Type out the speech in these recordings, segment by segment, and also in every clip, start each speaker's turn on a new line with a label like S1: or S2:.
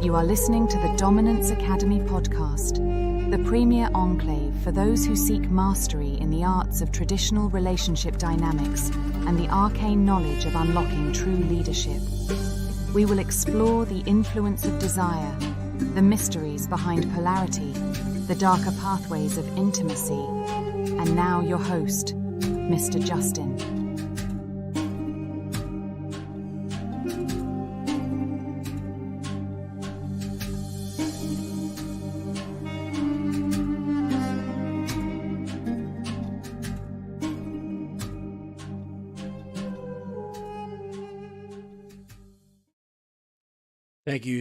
S1: You are listening to the Dominance Academy podcast, the premier enclave for those who seek mastery in the arts of traditional relationship dynamics and the arcane knowledge of unlocking true leadership. We will explore the influence of desire, the mysteries behind polarity, the darker pathways of intimacy, and now your host, Mr. Justin.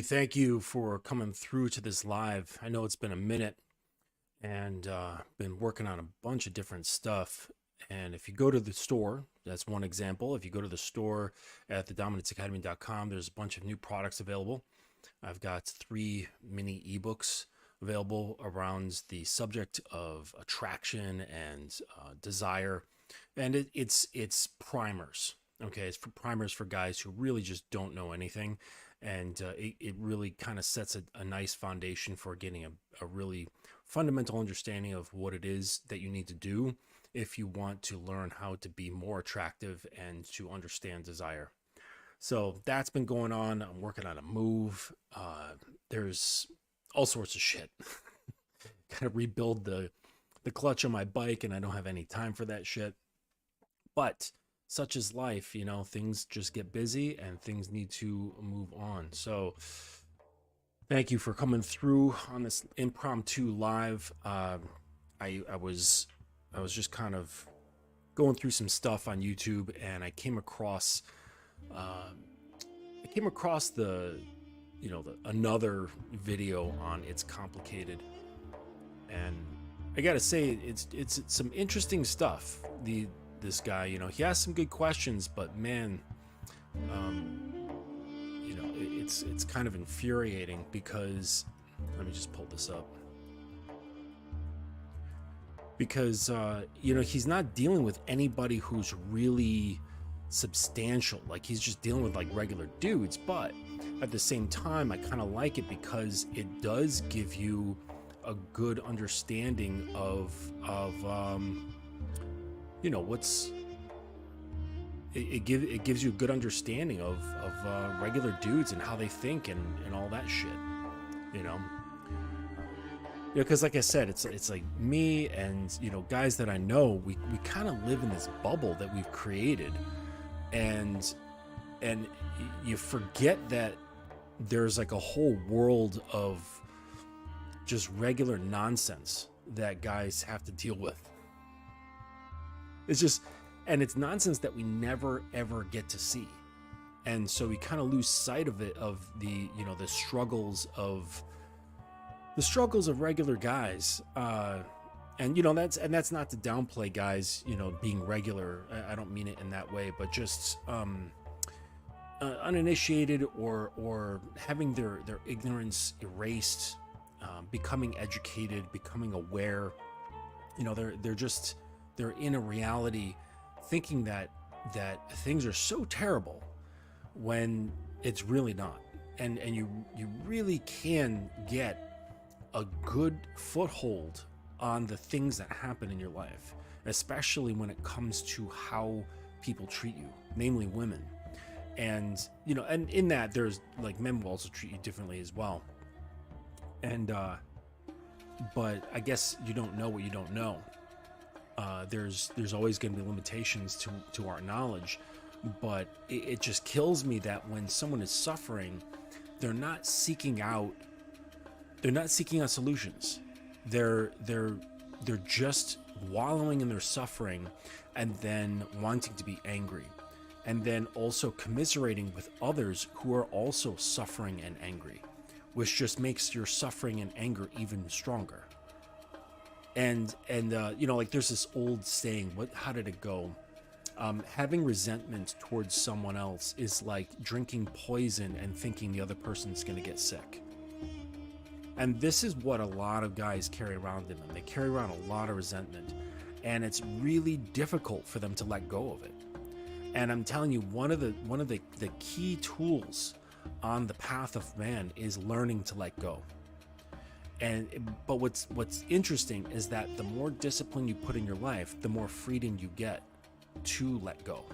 S2: Thank you for coming through to this live. I know it's been a minute and been working on a bunch of different stuff. And if you go to the store, that's one example. If you go to the store at thedominanceacademy.com, there's a bunch of new products available. I've got 3 mini ebooks available around the subject of attraction and desire. And it's primers. Okay, it's for primers for guys who really just don't know anything. And it really kind of sets a nice foundation for getting a really fundamental understanding of what it is that you need to do if you want to learn how to be more attractive and to understand desire. So that's been going on. I'm working on a move. There's all sorts of shit. Kind of rebuild the clutch on my bike, and I don't have any time for that shit. But such is life, you know, things just get busy and things need to move on. So thank you for coming through on this impromptu live. I was just kind of going through some stuff on YouTube, and I came across another video on It's Complicated. And I gotta say, it's some interesting stuff. This guy, you know, he has some good questions, but man, you know, it's kind of infuriating because, let me just pull this up, because you know, he's not dealing with anybody who's really substantial. Like, he's just dealing with like regular dudes. But at the same time, I kind of like it because it does give you a good understanding of you know, it gives you a good understanding of regular dudes and how they think and all that shit, you know. Yeah, because like I said, it's like me and, you know, guys that I know, we kind of live in this bubble that we've created, and you forget that there's like a whole world of just regular nonsense that guys have to deal with. It's just, and it's nonsense that we never ever get to see. And so we kind of lose sight of it, of the, you know, the struggles of regular guys. And, you know, that's not to downplay guys, you know, being regular. I don't mean it in that way, but just uninitiated or having their ignorance erased, becoming educated, becoming aware. You know, they're in a reality thinking that things are so terrible when it's really not. And you really can get a good foothold on the things that happen in your life, especially when it comes to how people treat you, namely women. And, you know, and in that, there's like, men will also treat you differently as well. And but I guess you don't know what you don't know. There's always going to be limitations to our knowledge, but it just kills me that when someone is suffering, they're not seeking out solutions. They're just wallowing in their suffering, and then wanting to be angry, and then also commiserating with others who are also suffering and angry, which just makes your suffering and anger even stronger. And you know, like, there's this old saying, how did it go? Having resentment towards someone else is like drinking poison and thinking the other person's going to get sick. And this is what a lot of guys carry around in them. They carry around a lot of resentment, and it's really difficult for them to let go of it. And I'm telling you, one of the key tools on the path of man is learning to let go. But what's interesting is that the more discipline you put in your life, the more freedom you get to let go.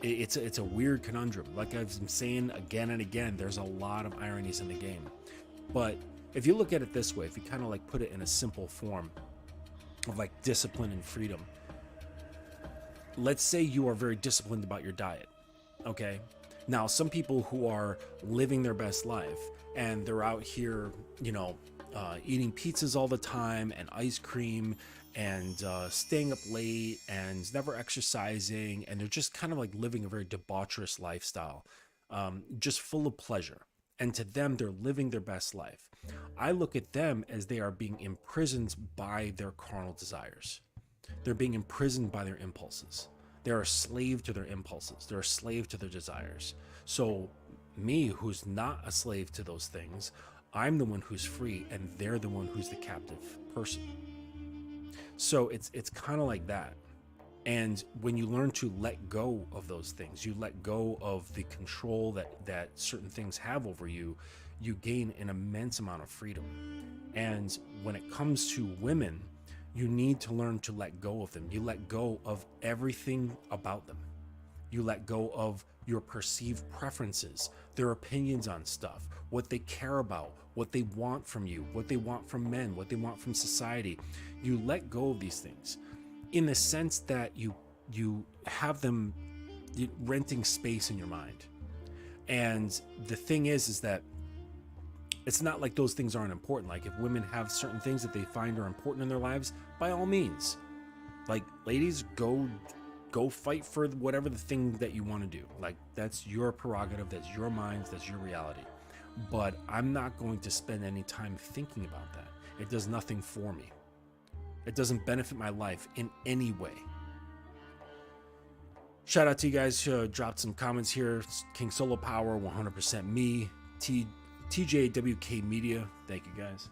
S2: It's a weird conundrum. Like I've been saying again and again, there's a lot of ironies in the game. But if you look at it this way, if you kind of like put it in a simple form of like discipline and freedom, let's say you are very disciplined about your diet. Okay. Now, some people who are living their best life and they're out here, eating pizzas all the time and ice cream and staying up late and never exercising, and they're just kind of like living a very debaucherous lifestyle, just full of pleasure. And to them, they're living their best life. I look at them as they are being imprisoned by their carnal desires. They're being imprisoned by their impulses. They're a slave to their impulses. They're a slave to their desires. So me, who's not a slave to those things, I'm the one who's free, and they're the one who's the captive person. So it's kind of like that. And when you learn to let go of those things, you let go of the control that certain things have over you, you gain an immense amount of freedom. And when it comes to women, you need to learn to let go of them. You let go of everything about them. You let go of your perceived preferences, their opinions on stuff, what they care about, what they want from you, what they want from men, what they want from society. You let go of these things in the sense that you have them renting space in your mind. And the thing is that it's not like those things aren't important. Like if women have certain things that they find are important in their lives, by all means, like ladies, go fight for whatever the thing that you want to do. Like that's your prerogative, that's your mind, that's your reality. But I'm not going to spend any time thinking about that. It does nothing for me. It doesn't benefit my life in any way. Shout out to you guys who dropped some comments here. King Solo Power, 100% me. TJWK Media, thank you guys.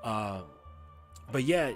S2: But yeah,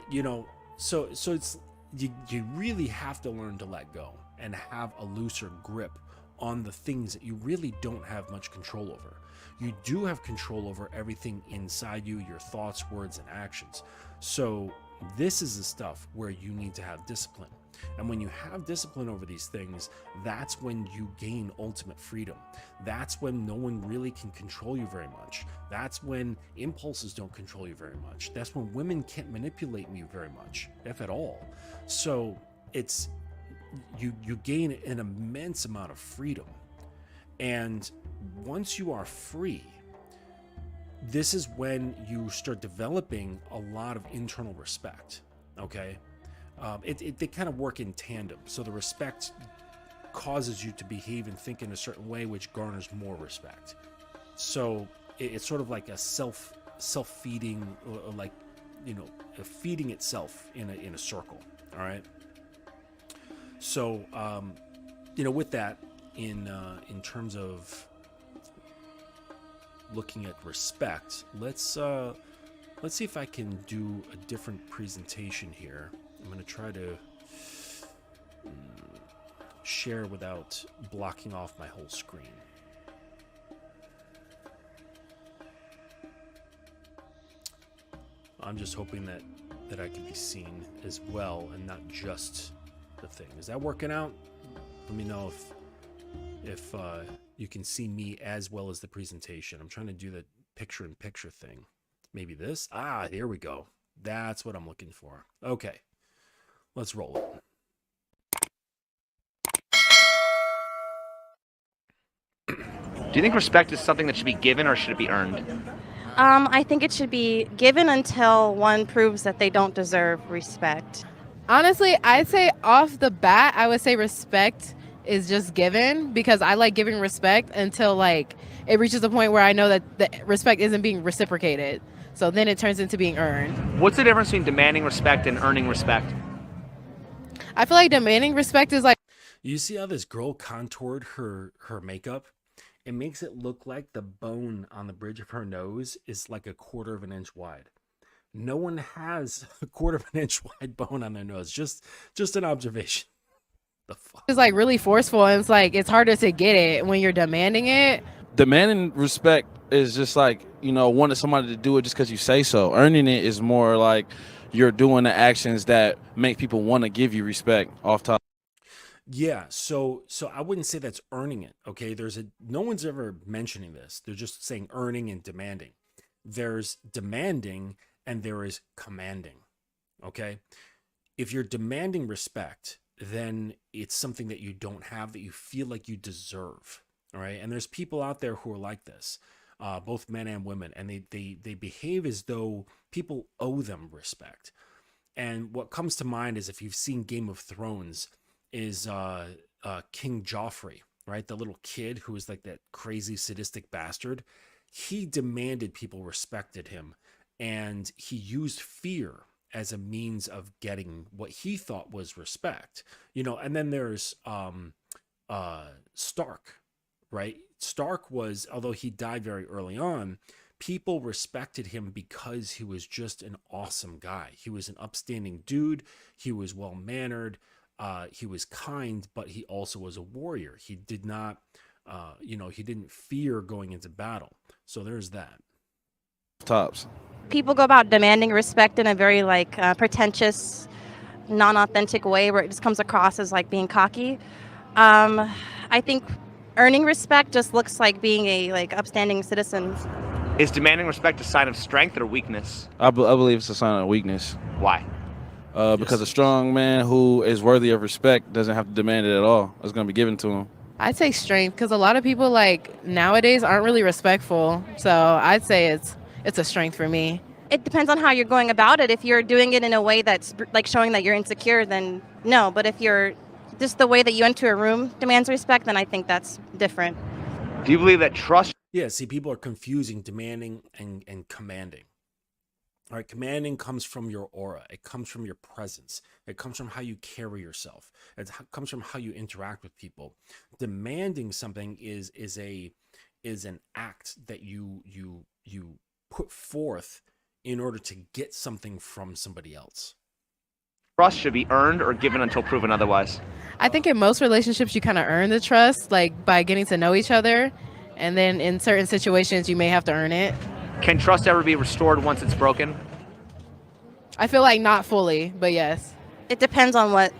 S2: so it's you really have to learn to let go and have a looser grip on the things that you really don't have much control over. You do have control over everything inside you, your thoughts, words, and actions. So this is the stuff where you need to have discipline. And when you have discipline over these things, that's when you gain ultimate freedom. That's when no one really can control you very much. That's when impulses don't control you very much. That's when women can't manipulate you very much, if at all. So it's you gain an immense amount of freedom. And once you are free, this is when you start developing a lot of internal respect. Okay. They kind of work in tandem. So the respect causes you to behave and think in a certain way, which garners more respect. So it's sort of like a self-feeding, like, feeding itself in a circle. All right. So, with that, in terms of looking at respect, let's see if I can do a different presentation here. I'm going to try to share without blocking off my whole screen. I'm just hoping that I can be seen as well and not just the thing. Is that working out? Let me know if you can see me as well as the presentation. I'm trying to do the picture-in-picture thing. Maybe this? Here we go. That's what I'm looking for. Okay. Let's roll it.
S3: Do you think respect is something that should be given or should it be earned?
S4: I think it should be given until one proves that they don't deserve respect.
S5: Honestly, I'd say off the bat, I would say respect is just given, because I like giving respect until like it reaches a point where I know that the respect isn't being reciprocated. So then it turns into being earned.
S3: What's the difference between demanding respect and earning respect?
S5: I feel like demanding respect is like...
S2: You see how this girl contoured her makeup? It makes it look like the bone on the bridge of her nose is like 1/4 of an inch wide. No one has 1/4 of an inch wide bone on their nose. Just an observation. The fuck?
S5: It's like really forceful, and it's like it's harder to get it when you're demanding it.
S6: Demanding respect is just like, wanting somebody to do it just because you say so. Earning it is more like you're doing the actions that make people want to give you respect off top.
S2: Yeah, so I wouldn't say that's earning it. Okay, no one's ever mentioning this. They're just saying earning and demanding. There's demanding and there is commanding. Okay, if you're demanding respect, then it's something that you don't have that you feel like you deserve. All right, and there's people out there who are like this, both men and women, and they behave as though people owe them respect. And what comes to mind is, if you've seen Game of Thrones, is King Joffrey, right? The little kid who was like that crazy sadistic bastard. He demanded people respected him, and he used fear as a means of getting what he thought was respect. And then there's Stark, right? Stark was, although he died very early on, people respected him because he was just an awesome guy. He was an upstanding dude. He was well-mannered. He was kind, but he also was a warrior. He did not, he didn't fear going into battle. So there's that.
S6: Tops.
S4: People go about demanding respect in a very pretentious, non-authentic way where it just comes across as like being cocky. I think earning respect just looks like being a upstanding citizen.
S3: Is demanding respect a sign of strength or weakness?
S6: I believe it's a sign of weakness.
S3: Why?
S6: Because a strong man who is worthy of respect doesn't have to demand it at all. It's going to be given to him.
S5: I'd say strength, because a lot of people nowadays aren't really respectful. So I'd say it's a strength for me.
S4: It depends on how you're going about it. If you're doing it in a way that's like showing that you're insecure, then no. But if you're just the way that you enter a room demands respect, then I think that's different.
S3: Do you believe that trust?
S2: Yeah, see, people are confusing demanding and commanding. All right, commanding comes from your aura. It comes from your presence. It comes from how you carry yourself. It comes from how you interact with people. Demanding something is an act that you put forth in order to get something from somebody else.
S3: Trust should be earned or given until proven otherwise.
S5: I think in most relationships you kind of earn the trust, by getting to know each other, and then in certain situations you may have to earn it.
S3: Can trust ever be restored once it's broken?
S5: I feel like not fully, but yes.
S4: It depends on what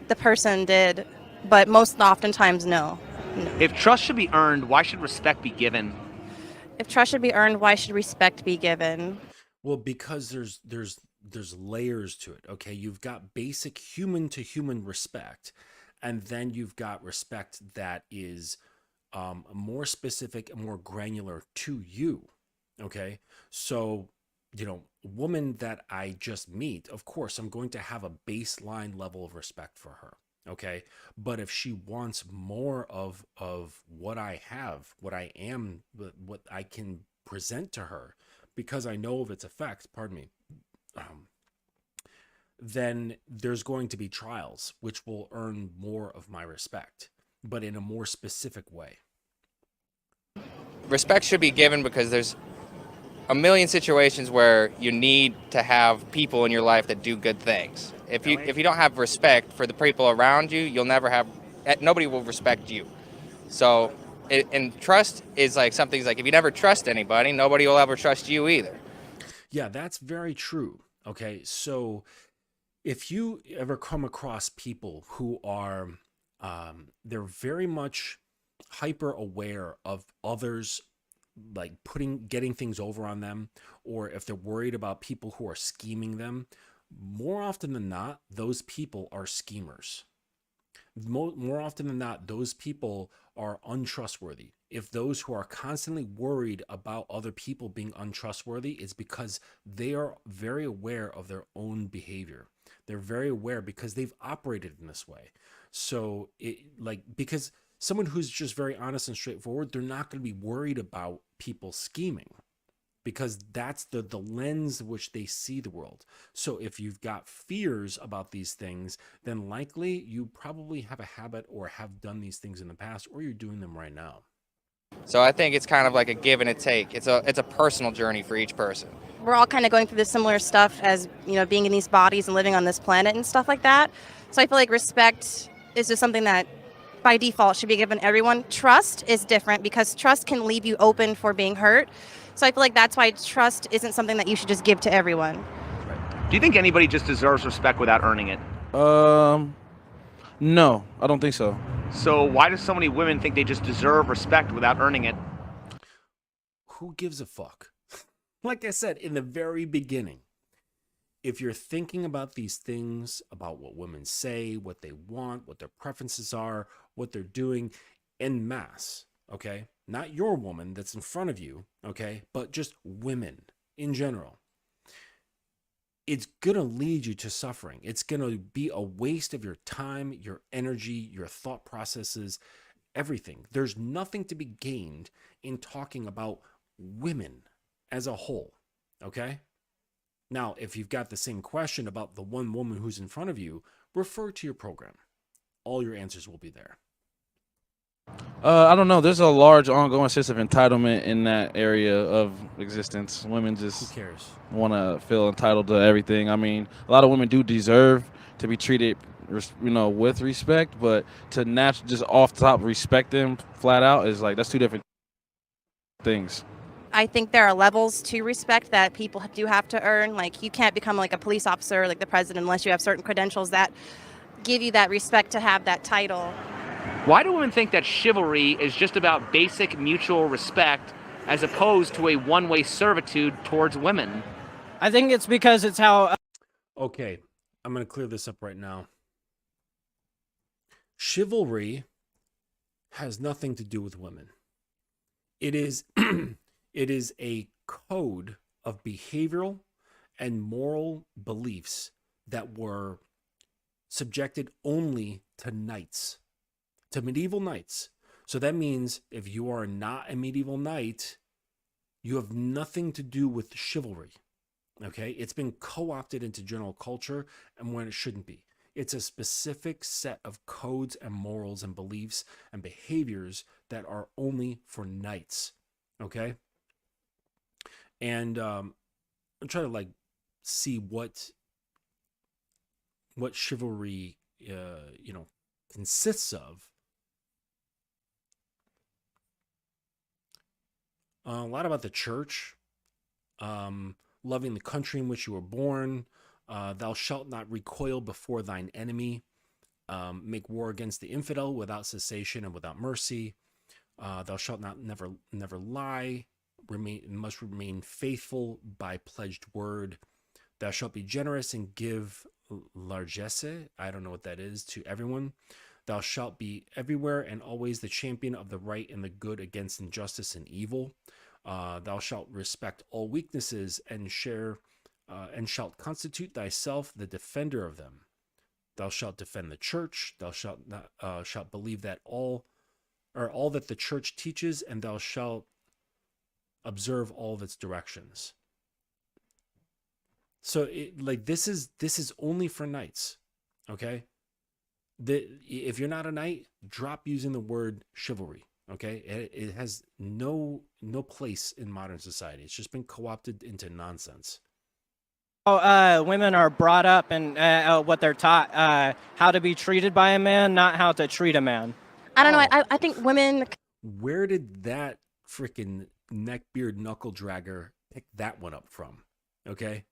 S4: the person did, but most oftentimes, no.
S3: If trust should be earned, why should respect be given?
S4: If trust should be earned, why should respect be given?
S2: Well, because there's layers to it. Okay, you've got basic human to human respect, and then you've got respect that is more specific and more granular to you. Okay, so woman that I just meet, of course I'm going to have a baseline level of respect for her. Okay, but if she wants more of what I have, what I am, what I can present to her, because I know of its effects, then there's going to be trials which will earn more of my respect, but in a more specific way.
S7: Respect should be given because there's a million situations where you need to have people in your life that do good things. If you don't have respect for the people around you, nobody will respect you. So, and trust is something if you never trust anybody, nobody will ever trust you either.
S2: Yeah, that's very true. Okay, so if you ever come across people who are, they're very much hyper aware of others, getting things over on them, or if they're worried about people who are scheming them, more often than not, those people are schemers. More often than not, those people are untrustworthy. If those who are constantly worried about other people being untrustworthy, it's because they are very aware of their own behavior. They're very aware because they've operated in this way. So because someone who's just very honest and straightforward, they're not going to be worried about people scheming, because that's the lens which they see the world. So if you've got fears about these things, then likely you probably have a habit or have done these things in the past, or you're doing them right now.
S7: So I think it's kind of like a give and a take. It's a personal journey for each person.
S4: We're all kind of going through this similar stuff as, being in these bodies and living on this planet and stuff like that. So I feel like respect is just something that by default should be given everyone. Trust is different because trust can leave you open for being hurt. So I feel like that's why trust isn't something that you should just give to everyone.
S3: Do you think anybody just deserves respect without earning it?
S6: No, I don't think so.
S3: So why do so many women think they just deserve respect without earning it?
S2: Who gives a fuck? Like I said in the very beginning, if you're thinking about these things, about what women say, what they want, what their preferences are, what they're doing en masse, okay? Not your woman that's in front of you, okay? But just women in general. It's going to lead you to suffering. It's going to be a waste of your time, your energy, your thought processes, everything. There's nothing to be gained in talking about women as a whole, okay? Now, if you've got the same question about the one woman who's in front of you, refer to your program. All your answers will be there.
S6: I don't know. There's a large ongoing sense of entitlement in that area of existence. Women
S2: Who
S6: just
S2: cares?
S6: want to feel entitled to everything. I mean, a lot of women do deserve to be treated, with respect, but to just off the top respect them flat out is like, that's two different things.
S4: I think there are levels to respect that people do have to earn. Like, you can't become like a police officer, like the president, unless you have certain credentials that give you that respect to have that title.
S3: Why do women think that chivalry is just about basic mutual respect as opposed to a one-way servitude towards women?
S8: I think it's because it's how.
S2: Okay, I'm going to clear this up right now. Chivalry has nothing to do with women. It is it is a code of behavioral and moral beliefs that were subjected only to knights, to medieval knights. So that means if you are not a medieval knight, you have nothing to do with chivalry. Okay? It's been co-opted into general culture and when it shouldn't be. It's a specific set of codes and morals and beliefs and behaviors that are only for knights. Okay? And I'm trying to see what chivalry consists of. A lot about the church, loving the country in which you were born, thou shalt not recoil before thine enemy, make war against the infidel without cessation and without mercy, thou shalt not never lie, must remain faithful by pledged word, thou shalt be generous and give largesse, I don't know what that is, to everyone. Thou shalt be everywhere and always the champion of the right and the good against injustice and evil. Thou shalt respect all weaknesses and shalt constitute thyself the defender of them. Thou shalt defend the church. Thou shalt not shalt believe that all that the church teaches, and thou shalt observe all of its directions. So this is only for knights, okay? If you're not a knight, drop using the word chivalry, okay? It has no place in modern society. It's just been co-opted into nonsense.
S8: Women are brought up and what they're taught, how to be treated by a man, not how to treat a man.
S4: I don't know. I think women.
S2: Where did that freaking neckbeard knuckle dragger pick that one up from? Okay?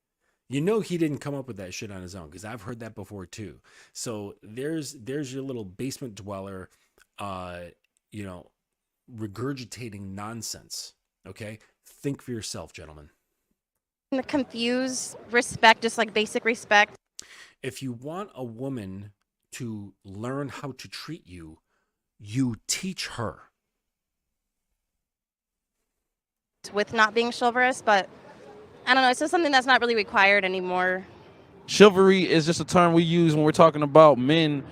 S2: You know he didn't come up with that shit on his own, because I've heard that before too. So there's your little basement dweller, regurgitating nonsense. Okay? Think for yourself, gentlemen.
S4: Confuse respect, just like basic respect.
S2: If you want a woman to learn how to treat you, you teach her.
S4: With not being chivalrous, but I don't know. It's just something that's not really required anymore.
S6: Chivalry is just a term we use when we're talking about men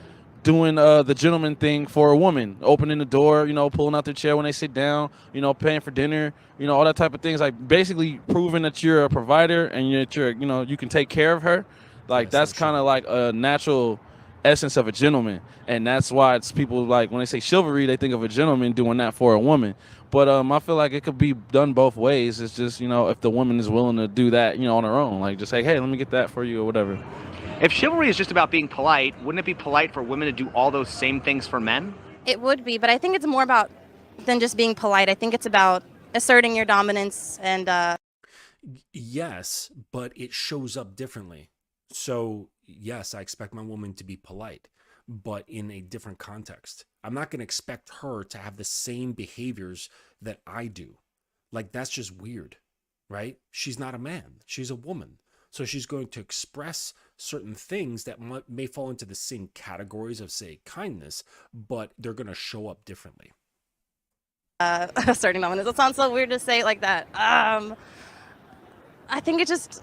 S6: doing the gentleman thing for a woman, opening the door, pulling out their chair when they sit down, paying for dinner, all that type of things, like basically proving that you're a provider and you can take care of her. Like that's kind of like a natural essence of a gentleman, and that's why it's people like when they say chivalry, they think of a gentleman doing that for a woman. But I feel like it could be done both ways. It's just if the woman is willing to do that, on her own, like just say, hey, let me get that for you or whatever.
S3: If chivalry is just about being polite, wouldn't it be polite for women to do all those same things for men?
S4: It would be, but I think it's more about than just being polite. I think it's about asserting your dominance and
S2: Yes, but it shows up differently. So, yes, I expect my woman to be polite, but in a different context. I'm not going to expect her to have the same behaviors that I do. Like, that's just weird, right? She's not a man, she's a woman. So, she's going to express certain things that may fall into the same categories of, say, kindness, but they're going to show up differently.
S4: asserting dominance. It sounds so weird to say it like that. I think it just,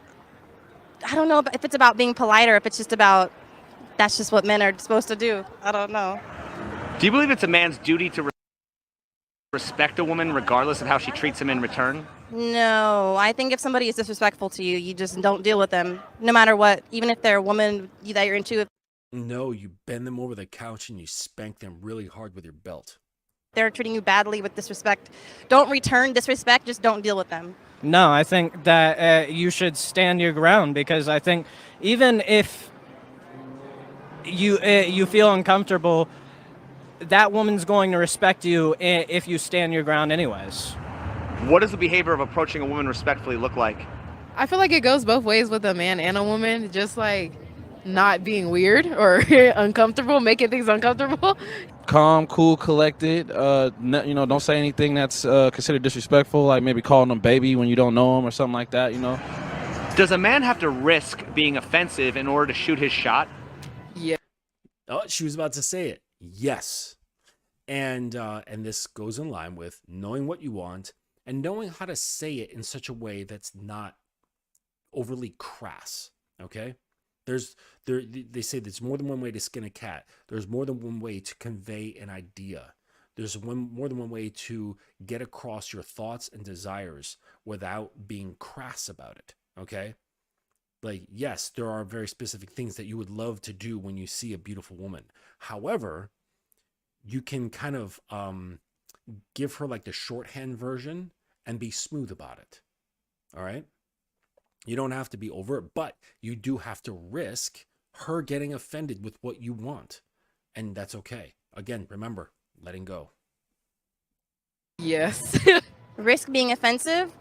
S4: I don't know if it's about being polite or if it's just about that's just what men are supposed to do. I don't know.
S3: Do you believe it's a man's duty to respect a woman regardless of how she treats him in return?
S4: No, I think if somebody is disrespectful to you, you just don't deal with them, no matter what, even if they're a woman that you're into. If
S2: No, you bend them over the couch and you spank them really hard with your belt.
S4: they're treating you badly with disrespect, don't return disrespect, just don't deal with them.
S8: No, I think that you should stand your ground, because I think even if you feel uncomfortable, that woman's going to respect you if you stand your ground anyways.
S3: What does the behavior of approaching a woman respectfully look like?
S5: I feel like it goes both ways with a man and a woman, just like not being weird or uncomfortable, making things uncomfortable.
S6: Calm, cool, collected. Don't say anything that's considered disrespectful, like maybe calling them baby when you don't know them or something like that.
S3: Does a man have to risk being offensive in order to shoot his shot?
S5: Yeah.
S2: Oh, she was about to say it. Yes. And this goes in line with knowing what you want and knowing how to say it in such a way that's not overly crass. Okay? They say there's more than one way to skin a cat. There's more than one way to convey an idea. There's more than one way to get across your thoughts and desires without being crass about it. Okay? Like, yes, there are very specific things that you would love to do when you see a beautiful woman. However, you can kind of give her like the shorthand version and be smooth about it. All right? You don't have to be overt, but you do have to risk her getting offended with what you want. And that's okay. Again, remember, letting go.
S5: Yes.
S4: Risk being offensive?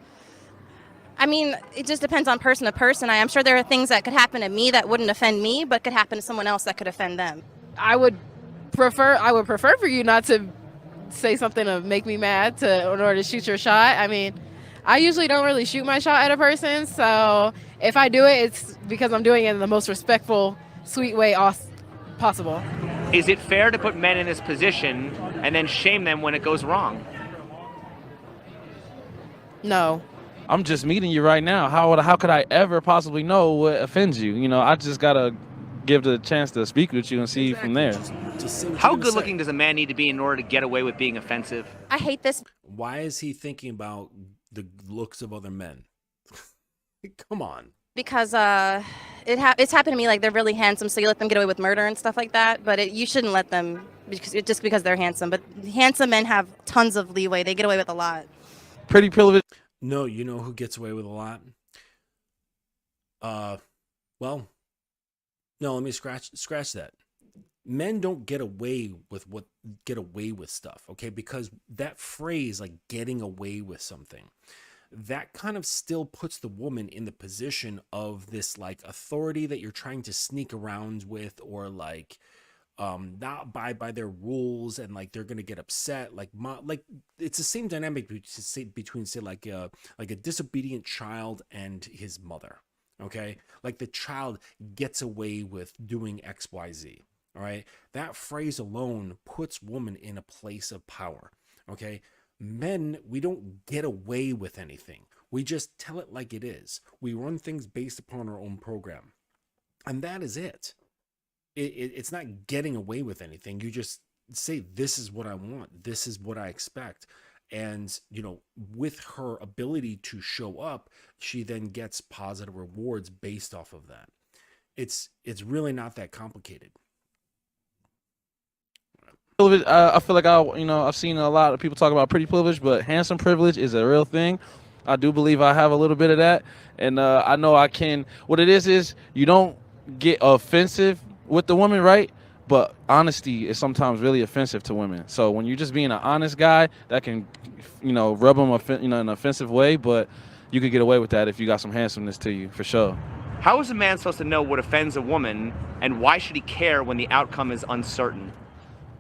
S4: I mean, it just depends on person to person. I'm sure there are things that could happen to me that wouldn't offend me, but could happen to someone else that could offend them.
S5: I would prefer for you not to say something to make me mad in order to shoot your shot. I mean, I usually don't really shoot my shot at a person, so if I do it, it's because I'm doing it in the most respectful, sweet way possible.
S3: Is it fair to put men in this position and then shame them when it goes wrong?
S5: No.
S6: I'm just meeting you right now. How could I ever possibly know what offends you? I just gotta give the chance to speak with you and see from there.
S2: Just say what
S3: How
S2: you're gonna
S3: good
S2: say.
S3: looking does a man need to be in order to get away with being offensive?
S4: I hate this.
S2: Why is he thinking about the looks of other men? Come on.
S4: Because it's happened to me, like they're really handsome, so you let them get away with murder and stuff like that. But you shouldn't let them just because they're handsome. But handsome men have tons of leeway; they get away with a lot.
S6: Pretty privileged.
S2: No, you know who gets away with a lot? Well, no, let me scratch that. Men don't get away with stuff, okay? Because that phrase, like getting away with something, that kind of still puts the woman in the position of this like authority that you're trying to sneak around with, or like not abide by their rules, and like they're gonna get upset. Like it's the same dynamic between say like a disobedient child and his mother. Okay, like the child gets away with doing XYZ. All right, that phrase alone puts women in a place of power. Okay, men, we don't get away with anything. We just tell it like it is. We run things based upon our own program, and that is it. It's not getting away with anything. You just say, this is what I want. This is what I expect. And, with her ability to show up, she then gets positive rewards based off of that. It's really not that complicated.
S6: I feel like I've seen a lot of people talk about pretty privilege, but handsome privilege is a real thing. I do believe I have a little bit of that, and I know I can. What it is you don't get offensive with the woman, right? but honesty is sometimes really offensive to women. So when you're just being an honest guy, that can, rub them, in an offensive way. But you could get away with that if you got some handsomeness to you, for sure.
S3: How is a man supposed to know what offends a woman, and why should he care when the outcome is uncertain?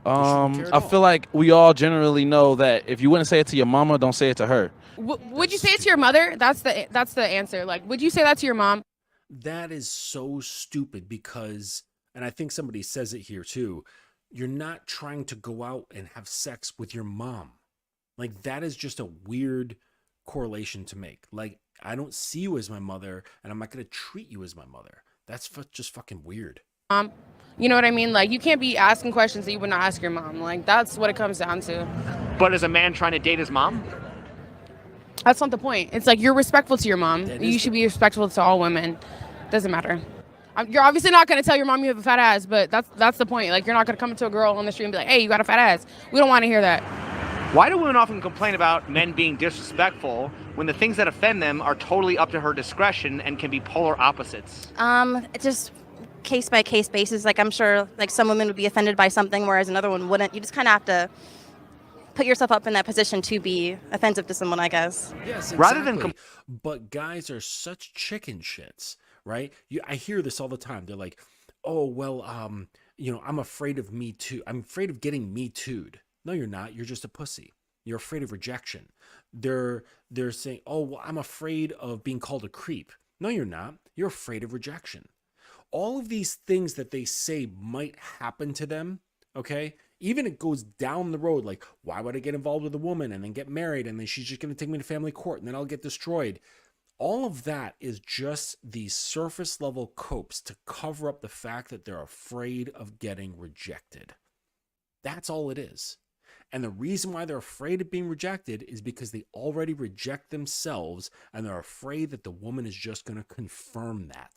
S6: I feel like we all generally know that if you wouldn't say it to your mama, don't say it to her.
S5: Would you say it to your mother? That's the answer. Like, would you say that to your mom?
S2: That is so stupid because, and I think somebody says it here too, you're not trying to go out and have sex with your mom. Like, that is just a weird correlation to make. Like, I don't see you as my mother, and I'm not going to treat you as my mother. That's just fucking weird.
S5: You know what I mean? Like, you can't be asking questions that you would not ask your mom. Like, that's what it comes down to.
S3: But is a man trying to date his mom?
S5: That's not the point. It's like, you're respectful to your mom. You should be respectful to all women. Doesn't matter. You're obviously not going to tell your mom you have a fat ass, but that's the point. Like, you're not going to come to a girl on the street and be like, hey, you got a fat ass. We don't want to hear that.
S3: Why do women often complain about men being disrespectful when the things that offend them are totally up to her discretion and can be polar opposites?
S4: It's just case by case basis. Like, I'm sure like some women would be offended by something, whereas another one wouldn't. You just kind of have to put yourself up in that position to be offensive to someone, I guess.
S2: Yes, exactly.
S3: Rather than
S2: but guys are such chicken shits, right? I hear this all the time. They're like, oh, well, I'm afraid of Me Too. I'm afraid of getting Me Too'd. No, you're not. You're just a pussy. You're afraid of rejection. They're saying, oh, well, I'm afraid of being called a creep. No, you're not. You're afraid of rejection. All of these things that they say might happen to them, okay? Even it goes down the road, like, why would I get involved with a woman and then get married and then she's just going to take me to family court and then I'll get destroyed. All of that is just these surface level copes to cover up the fact that they're afraid of getting rejected. That's all it is. And the reason why they're afraid of being rejected is because they already reject themselves and they're afraid that the woman is just going to confirm that.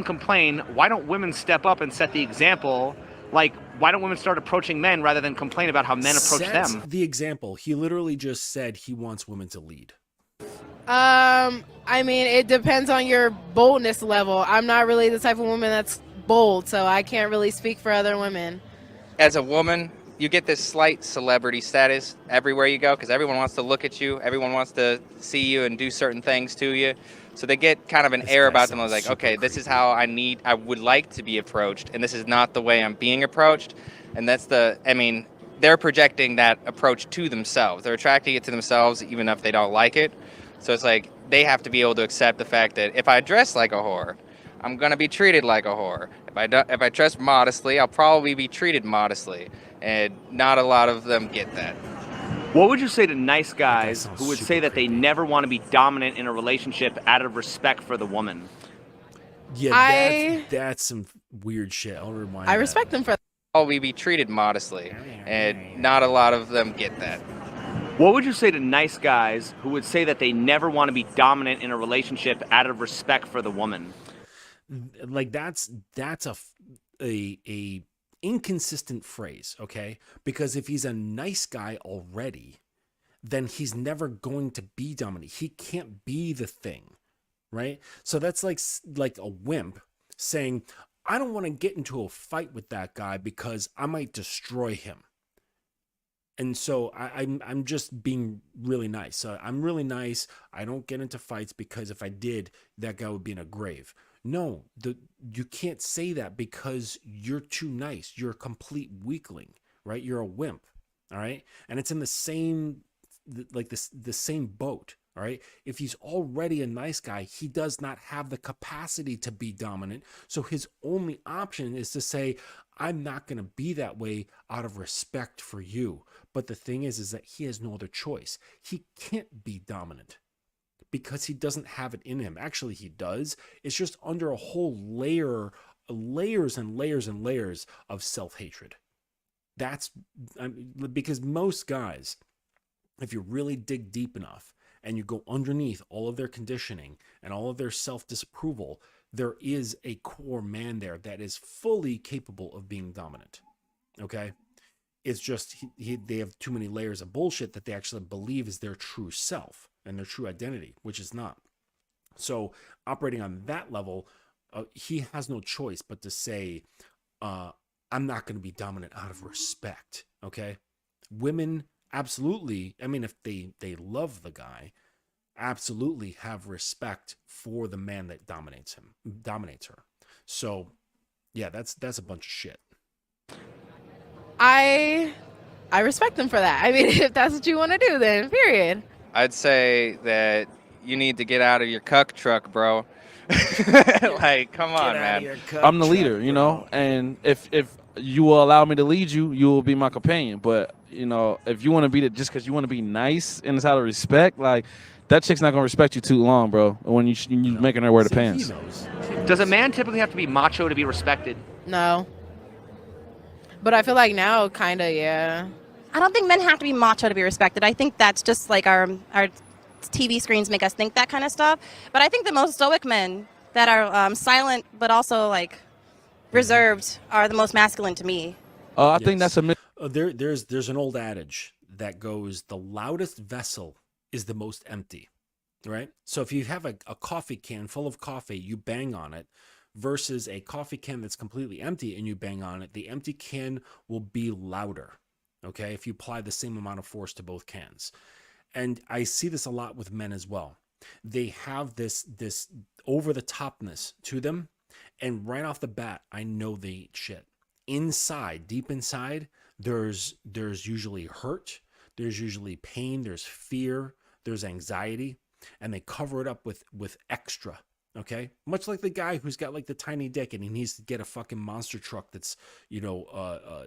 S3: Complain, why don't women step up and set the example? Like, why don't women start approaching men rather than complain about how men approach them?
S2: The example. He literally just said he wants women to lead.
S5: I mean, it depends on your boldness level. I'm not really the type of woman that's bold, so I can't really speak for other women.
S7: As a woman, you get this slight celebrity status everywhere you go because everyone wants to look at you. Everyone wants to see you and do certain things to you. So they get kind of an air about them. I was like, okay, this is how I would like to be approached, and this is not the way I'm being approached. And they're projecting that approach to themselves. They're attracting it to themselves even if they don't like it. So it's like they have to be able to accept the fact that if I dress like a whore, I'm going to be treated like a whore. If I dress modestly, I'll probably be treated modestly. And not a lot of them get that.
S3: What would you say to nice guys who would say that they never want to be dominant in a relationship out of respect for the woman?
S2: Yeah, that's some weird shit. I'll remind you.
S5: I respect them for that.
S7: I'll be treated modestly. And not a lot of them get that.
S3: What would you say to nice guys who would say that they never want to be dominant in a relationship out of respect for the woman?
S2: Like, that's a inconsistent phrase, okay? Because if he's a nice guy already, then he's never going to be dominant. He can't be the thing, right? So that's like a wimp saying, I don't want to get into a fight with that guy because I might destroy him. And so I'm just being really nice. So I'm really nice. I don't get into fights because if I did, that guy would be in a grave. No, you can't say that because you're too nice. You're a complete weakling, right? You're a wimp, all right? And it's in the same, like the same boat, all right? If he's already a nice guy, he does not have the capacity to be dominant. So his only option is to say, I'm not going to be that way out of respect for you. But the thing is that he has no other choice. He can't be dominant because he doesn't have it in him. Actually, he does. It's just under a whole layers and layers and layers of self-hatred. That's because most guys, if you really dig deep enough and you go underneath all of their conditioning and all of their self-disapproval, there is a core man there that is fully capable of being dominant. Okay? It's just they have too many layers of bullshit that they actually believe is their true self and their true identity, which is not. So operating on that level, he has no choice but to say, I'm not going to be dominant out of respect. Okay. Women absolutely, I mean, if they love the guy, absolutely have respect for the man that dominates her. So yeah, that's a bunch of shit.
S5: I respect them for that. I mean, if that's what you want to do, then period.
S7: I'd say that you need to get out of your cuck truck, bro. Like, come on, man.
S6: I'm the leader, you know, and if you will allow me to lead you, you will be my companion. But you know, if you want to be just because you want to be nice and it's out of respect, like that chick's not gonna respect you too long, bro. When you're making her wear the pants.
S3: Does a man typically have to be macho to be respected?
S5: No. But I feel like now, kind of, yeah.
S4: I don't think men have to be macho to be respected. I think that's just like our TV screens make us think that kind of stuff. But I think the most stoic men that are silent but also like reserved are the most masculine to me.
S6: I think that's a myth.
S2: There's an old adage that goes, the loudest vessel is the most empty, right? So if you have a coffee can full of coffee, you bang on it, versus a coffee can that's completely empty and you bang on it, the empty can will be louder, okay, if you apply the same amount of force to both cans. And I see this a lot with men as well. They have this over the topness to them, and right off the bat, I know they eat shit. Inside, deep inside, there's usually hurt, there's usually pain, there's fear, there's anxiety, and they cover it up with extra. Okay, much like the guy who's got like the tiny dick and he needs to get a fucking monster truck that's, you know,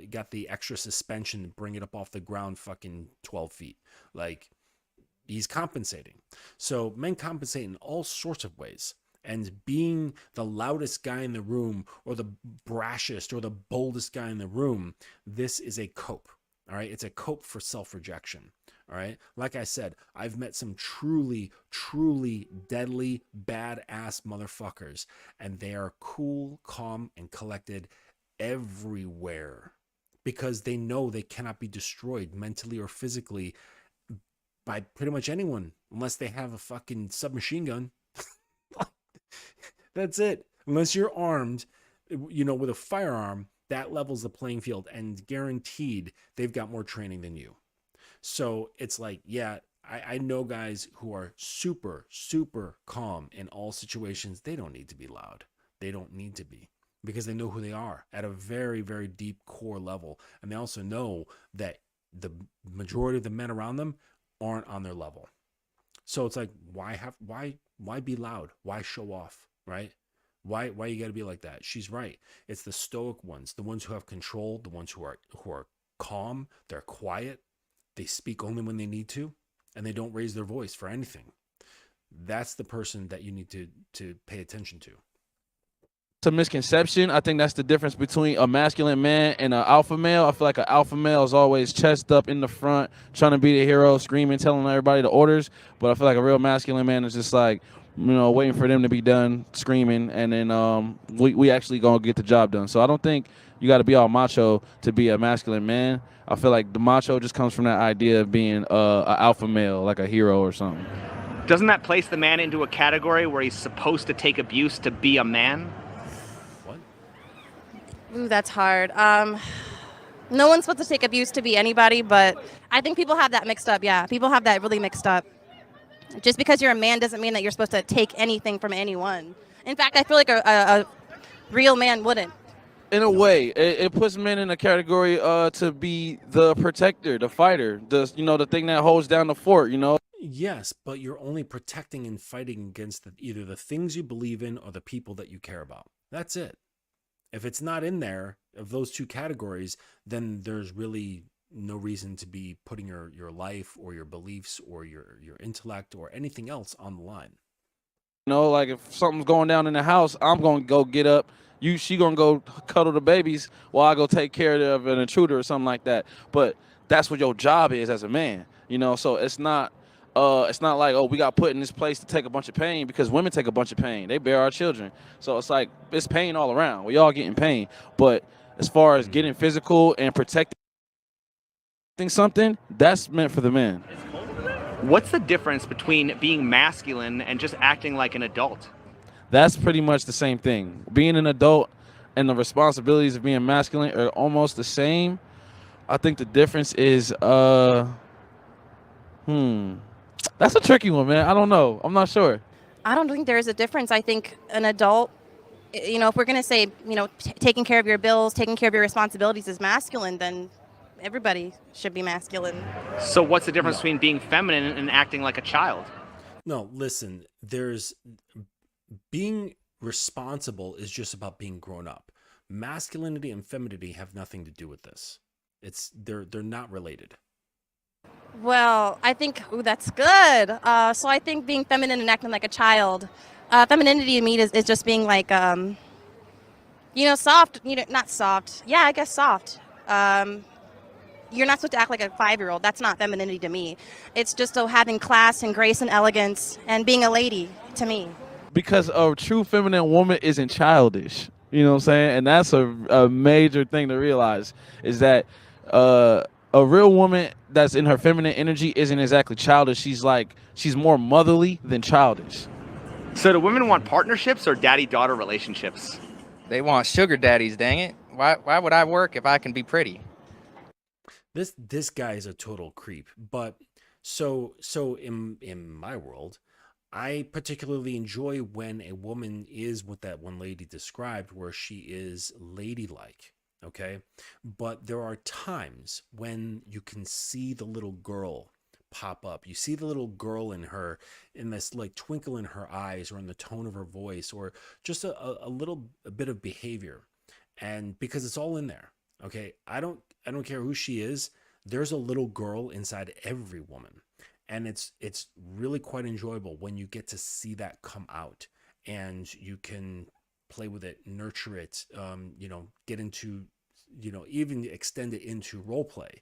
S2: got the extra suspension and bring it up off the ground fucking 12 feet. Like, he's compensating. So men compensate in all sorts of ways. And being the loudest guy in the room or the brashest or the boldest guy in the room, this is a cope. All right, it's a cope for self-rejection. All right. Like I said, I've met some truly, truly deadly, badass motherfuckers, and they are cool, calm, and collected everywhere because they know they cannot be destroyed mentally or physically by pretty much anyone unless they have a fucking submachine gun. That's it. Unless you're armed, you know, with a firearm, that levels the playing field, and guaranteed they've got more training than you. So it's like, yeah, I know guys who are super, super calm in all situations. They don't need to be loud. They don't need to be, because they know who they are at a very, very deep core level. And they also know that the majority of the men around them aren't on their level. So it's like, why be loud? Why show off, right? Why you got to be like that? She's right. It's the stoic ones, the ones who have control, the ones who are calm, they're quiet. They speak only when they need to, and they don't raise their voice for anything. That's the person that you need to pay attention to.
S6: It's a misconception. I think that's the difference between a masculine man and an alpha male. I feel like an alpha male is always chest up in the front, trying to be the hero, screaming, telling everybody the orders. But I feel like a real masculine man is just like, you know, waiting for them to be done screaming, and then we actually gonna get the job done. So I don't think you got to be all macho to be a masculine man. I feel like the macho just comes from that idea of being an alpha male, like a hero or something.
S3: Doesn't that place the man into a category where he's supposed to take abuse to be a man?
S2: What?
S4: Ooh, that's hard. No one's supposed to take abuse to be anybody, but I think people have that mixed up. Yeah, people have that really mixed up. Just because you're a man doesn't mean that you're supposed to take anything from anyone. In fact, I feel like a real man wouldn't.
S6: In a way, it puts men in a category to be the protector, the fighter, the thing that holds down the fort, you know?
S2: Yes, but you're only protecting and fighting against either the things you believe in or the people that you care about. That's it. If it's not in there of those two categories, then there's really no reason to be putting your life or your beliefs or your intellect or anything else on the line.
S6: You know, like if something's going down in the house, I'm going to go get up. She going to go cuddle the babies while I go take care of an intruder or something like that. But that's what your job is as a man, you know? So it's not like, oh, we got put in this place to take a bunch of pain, because women take a bunch of pain. They bear our children. So it's like, it's pain all around. We all getting pain. But as far as getting physical and protecting something, that's meant for the men.
S3: What's the difference between being masculine and just acting like an adult?
S6: That's pretty much the same thing. Being an adult and the responsibilities of being masculine are almost the same. I think the difference is that's a tricky one, man. I don't know. I'm not sure.
S4: I don't think there is a difference. I think an adult, if we're going to say, taking care of your bills, taking care of your responsibilities is masculine, then everybody should be masculine.
S3: So what's the difference between being feminine and acting like a child?
S2: No, listen, there's being responsible is just about being grown up. Masculinity and femininity have nothing to do with this. They're not related.
S4: Well, I think, that's good. So I think being feminine and acting like a child, femininity to me is just being like, soft, not soft. Yeah, I guess soft. You're not supposed to act like a 5-year-old. That's not femininity to me. It's just having class and grace and elegance and being a lady to me.
S6: Because a true feminine woman isn't childish. You know what I'm saying? And that's a major thing to realize, is that a real woman that's in her feminine energy isn't exactly childish. She's more motherly than childish.
S3: So do women want partnerships or daddy-daughter relationships?
S7: They want sugar daddies, dang it. Why would I work if I can be pretty?
S2: This guy is a total creep. But so in my world, I particularly enjoy when a woman is what that one lady described, where she is ladylike. Okay. But there are times when you can see the little girl pop up. You see the little girl in this like twinkle in her eyes, or in the tone of her voice, or just a bit of behavior. And because it's all in there. Okay. I don't care who she is. There's a little girl inside every woman. And it's really quite enjoyable when you get to see that come out, and you can play with it, nurture it, get into, even extend it into role play.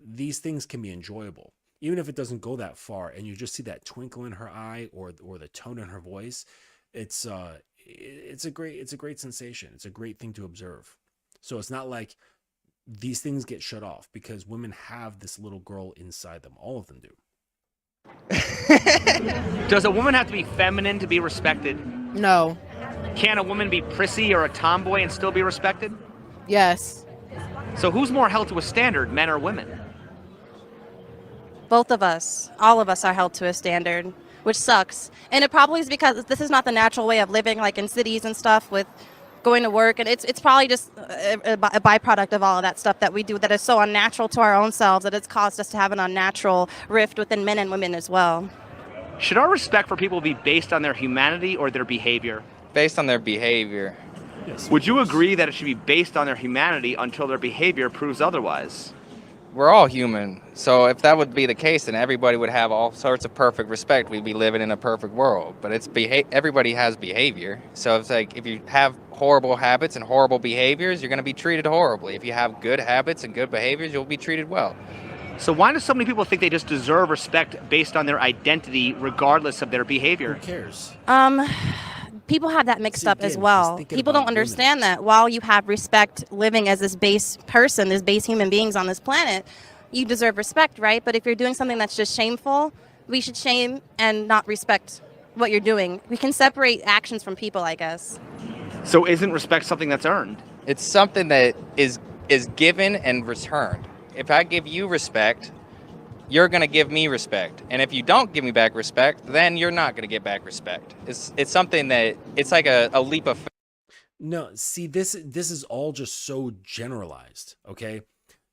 S2: These things can be enjoyable, even if it doesn't go that far, and you just see that twinkle in her eye or the tone in her voice. It's a great sensation. It's a great thing to observe. So it's not like these things get shut off, because women have this little girl inside them. All of them do.
S3: Does a woman have to be feminine to be respected?
S5: No.
S3: Can a woman be prissy or a tomboy and still be respected?
S5: Yes.
S3: So who's more held to a standard, men or women?
S4: Both of us, all of us are held to a standard, which sucks. And it probably is because this is not the natural way of living, like in cities and stuff, with going to work, and it's probably just a byproduct of all of that stuff that we do that is so unnatural to our own selves that it's caused us to have an unnatural rift within men and women as well.
S3: Should our respect for people be based on their humanity or their behavior?
S7: Based on their behavior.
S2: Yes.
S3: Would you agree that it should be based on their humanity until their behavior proves otherwise?
S7: We're all human, so if that would be the case, then everybody would have all sorts of perfect respect. We'd be living in a perfect world. But everybody has behavior, so it's like if you have horrible habits and horrible behaviors, you're going to be treated horribly. If you have good habits and good behaviors, you'll be treated well.
S3: So why do so many people think they just deserve respect based on their identity, regardless of their behavior?
S2: Who cares?
S4: People have that mixed
S2: See,
S4: up as
S2: again,
S4: well.
S2: he's thinking
S4: People don't
S2: about
S4: understand
S2: women.
S4: that while you have respect living as this base person, this base human beings on this planet, you deserve respect, right? But if you're doing something that's just shameful, we should shame and not respect what you're doing. We can separate actions from people, I guess.
S3: So isn't respect something that's earned?
S7: It's something that is given and returned. If I give you respect, you're going to give me respect. And if you don't give me back respect, then you're not going to get back respect. It's something that, it's like a leap of faith.
S2: No, see, this is all just so generalized, okay?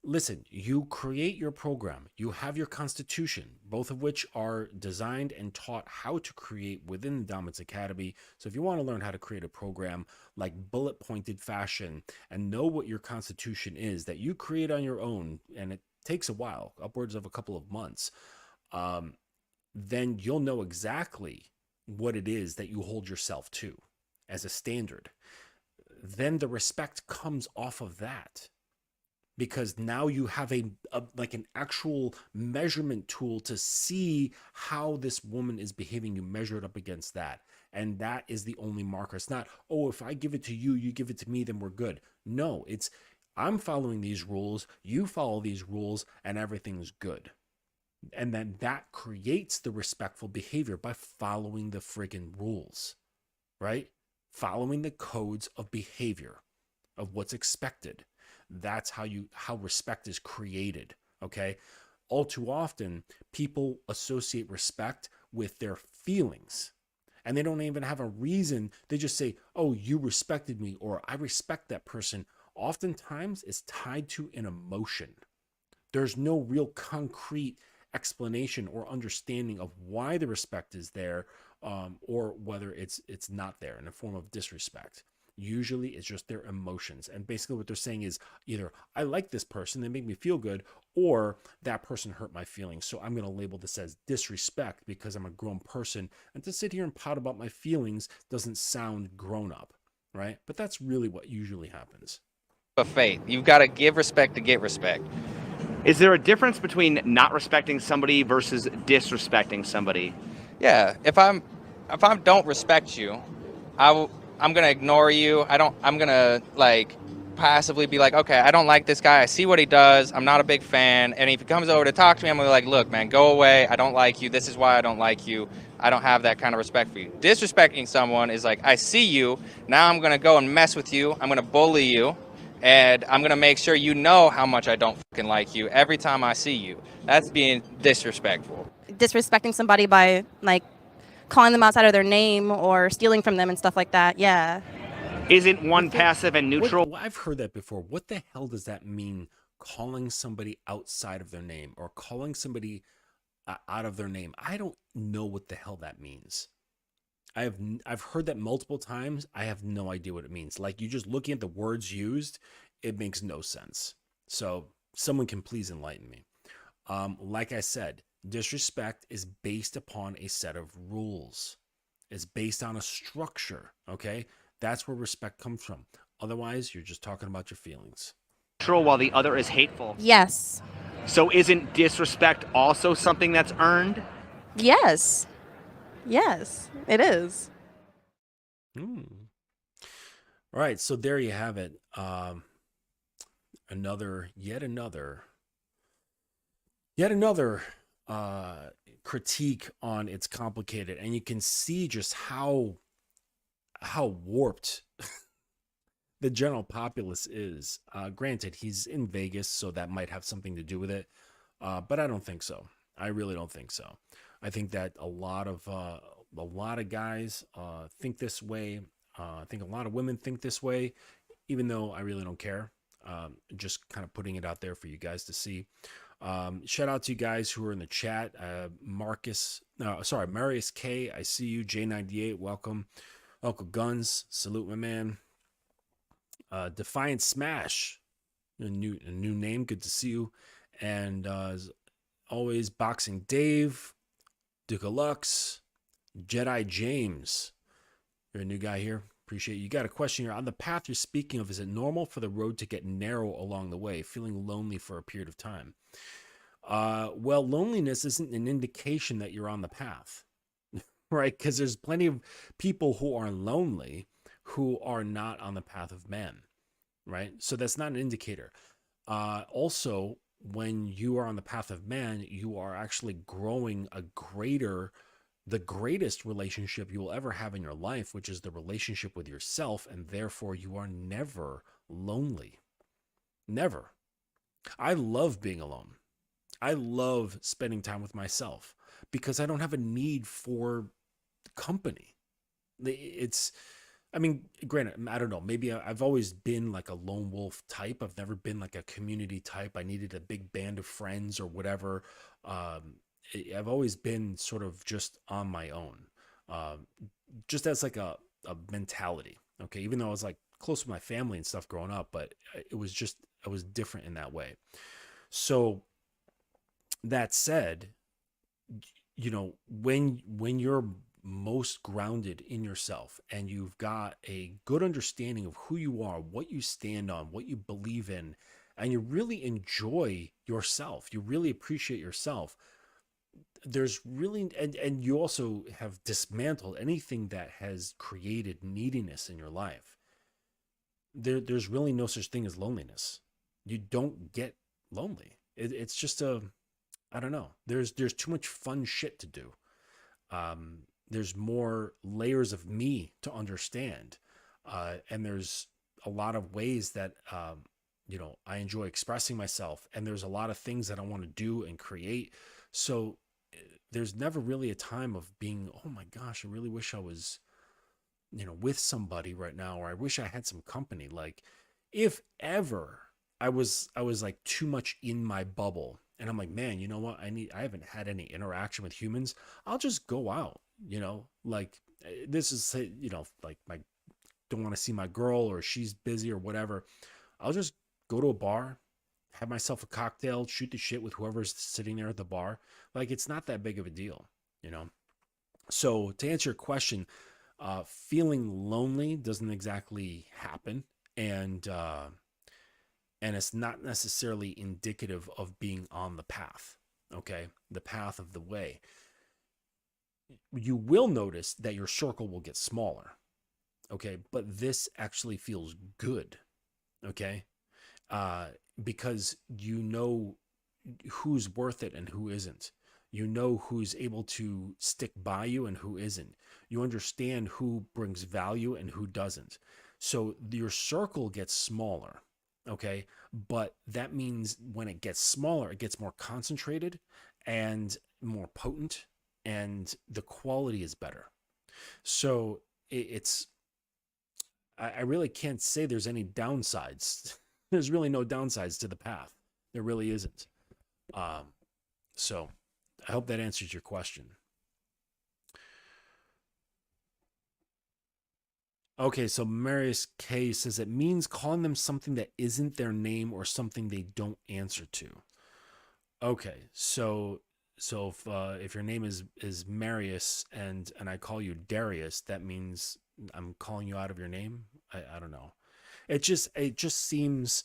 S2: Listen, you create your program, you have your constitution, both of which are designed and taught how to create within the Dominance Academy. So if you want to learn how to create a program like bullet pointed fashion and know what your constitution is that you create on your own, and it takes a while, upwards of a couple of months, then you'll know exactly what it is that you hold yourself to as a standard. Then the respect comes off of that, because now you have like an actual measurement tool to see how this woman is behaving. You measure it up against that, and that is the only marker. It's not, oh, if I give it to you, you give it to me, then we're good. No, it's, I'm following these rules, you follow these rules, and everything's good. And then that creates the respectful behavior by following the friggin' rules, right? following the codes of behavior of what's expected. That's how respect is created. Okay. All too often, people associate respect with their feelings, and they don't even have a reason. They just say, oh, you respected me, or I respect that person. Oftentimes it's tied to an emotion. There's no real concrete explanation or understanding of why the respect is there, or whether it's not there in a form of disrespect. Usually it's just their emotions. And basically what they're saying is either I like this person, they make me feel good, or that person hurt my feelings. So I'm going to label this as disrespect because I'm a grown person. And to sit here and pout about my feelings doesn't sound grown up, right? But that's really what usually happens.
S7: But faith, you've got to give respect to get respect.
S3: Is there a difference between not respecting somebody versus disrespecting somebody?
S7: Yeah, if I don't respect you, I'm gonna ignore you. I'm gonna like passively be like, okay, I don't like this guy. I see what he does. I'm not a big fan. And if he comes over to talk to me, I'm gonna be like, look, man, go away. I don't like you. This is why I don't like you. I don't have that kind of respect for you. Disrespecting someone is like, I see you. Now I'm gonna go and mess with you. I'm gonna bully you. And I'm going to make sure you know how much I don't fucking like you every time I see you. That's being disrespectful.
S4: Disrespecting somebody by like calling them outside of their name or stealing from them and stuff like that. Yeah.
S3: Isn't one passive and neutral?
S2: I've heard that before. What the hell does that mean? Calling somebody outside of their name or calling somebody out of their name. I don't know what the hell that means. I've heard that multiple times. I have no idea what it means. Like, you just looking at the words used, it makes no sense. So someone can please enlighten me. Like I said, disrespect is based upon a set of rules. It's based on a structure. Okay, that's where respect comes from. Otherwise, you're just talking about your feelings.
S3: While the other is hateful.
S4: Yes.
S3: So isn't disrespect also something that's earned?
S4: Yes. Yes, it is.
S2: All right, so there you have it. Yet another critique on It's Complicated, and you can see just how warped the general populace is. Granted, he's in Vegas, so that might have something to do with it, but I don't think so. I really don't think so. I think that a lot of guys think this way. I think a lot of women think this way, even though I really don't care. Just kind of putting it out there for you guys to see. Shout out to you guys who are in the chat. Marius K, I see you. J98, welcome. Uncle Guns, salute my man. Defiant Smash, a new name, good to see you. And as always, Boxing Dave, Dukalux, Jedi James. You're a new guy here. Appreciate you. You got a question here. On the path you're speaking of, is it normal for the road to get narrow along the way, feeling lonely for a period of time? Well, loneliness isn't an indication that you're on the path, right? Because there's plenty of people who are lonely who are not on the path of man, right? So that's not an indicator. Also, when you are on the path of man, you are actually growing the greatest relationship you will ever have in your life, which is the relationship with yourself, and therefore you are never lonely. Never. I love being alone. I love spending time with myself because I don't have a need for company. Granted, I don't know, maybe I've always been like a lone wolf type. I've never been like a community type. I needed a big band of friends or whatever. I've always been sort of just on my own, just as like a mentality. Okay. Even though I was like close with my family and stuff growing up, but I was different in that way. So that said, you know, when you're most grounded in yourself and you've got a good understanding of who you are, what you stand on, what you believe in, and you really enjoy yourself, you really appreciate yourself, there's really, and you also have dismantled anything that has created neediness in your life. There's really no such thing as loneliness. You don't get lonely. It's just I don't know. There's too much fun shit to do. there's more layers of me to understand, and there's a lot of ways that I enjoy expressing myself, and there's a lot of things that I want to do and create. So there's never really a time of being, oh my gosh, I really wish I was with somebody right now, or I wish I had some company. Like, if ever I was like too much in my bubble, and I'm like, man, you know what? I haven't had any interaction with humans. I'll just go out, like, this is, like, my don't want to see my girl, or she's busy or whatever. I'll just go to a bar, have myself a cocktail, shoot the shit with whoever's sitting there at the bar. Like, it's not that big of a deal, So to answer your question, feeling lonely doesn't exactly happen, and it's not necessarily indicative of being on the path, okay? The path of the way. You will notice that your circle will get smaller, okay? But this actually feels good, okay? Because you know who's worth it and who isn't. You know who's able to stick by you and who isn't. You understand who brings value and who doesn't. So your circle gets smaller, okay? But that means when it gets smaller, it gets more concentrated and more potent, and the quality is better. So I really can't say there's any downsides. There's really no downsides to the path. There really isn't. So I hope that answers your question. Okay, so Marius K says it means calling them something that isn't their name or something they don't answer to. Okay, so if your name is Marius and I call you Darius, that means I'm calling you out of your name. I don't know. It just seems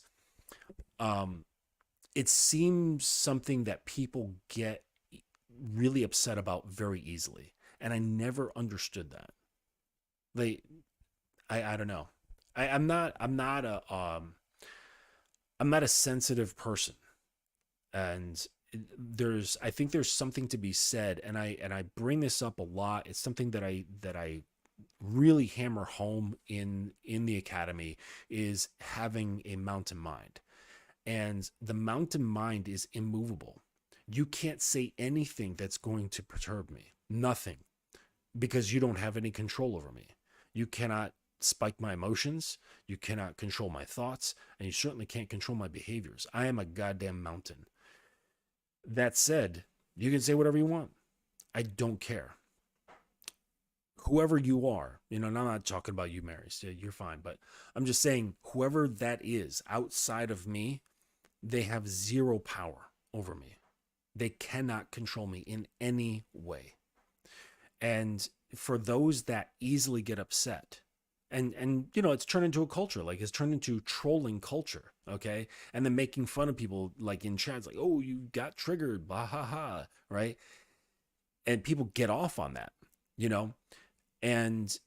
S2: it seems something that people get really upset about very easily, and I never understood that. I don't know. I'm not a sensitive person, and I think there's something to be said, and I bring this up a lot. It's something that I really hammer home in the academy, is having a mountain mind. And the mountain mind is immovable. You can't say anything that's going to perturb me. Nothing. Because you don't have any control over me. You cannot spike my emotions. You cannot control my thoughts. And you certainly can't control my behaviors. I am a goddamn mountain. That said, you can say whatever you want. I don't care. Whoever you are, and I'm not talking about you, Marius. You're fine. But I'm just saying, whoever that is outside of me, they have zero power over me. They cannot control me in any way. And for those that easily get upset, and it's turned into a culture, like it's turned into trolling culture, okay? And then making fun of people, like in chats, like, oh, you got triggered, bah ha ha, right? And people get off on that, and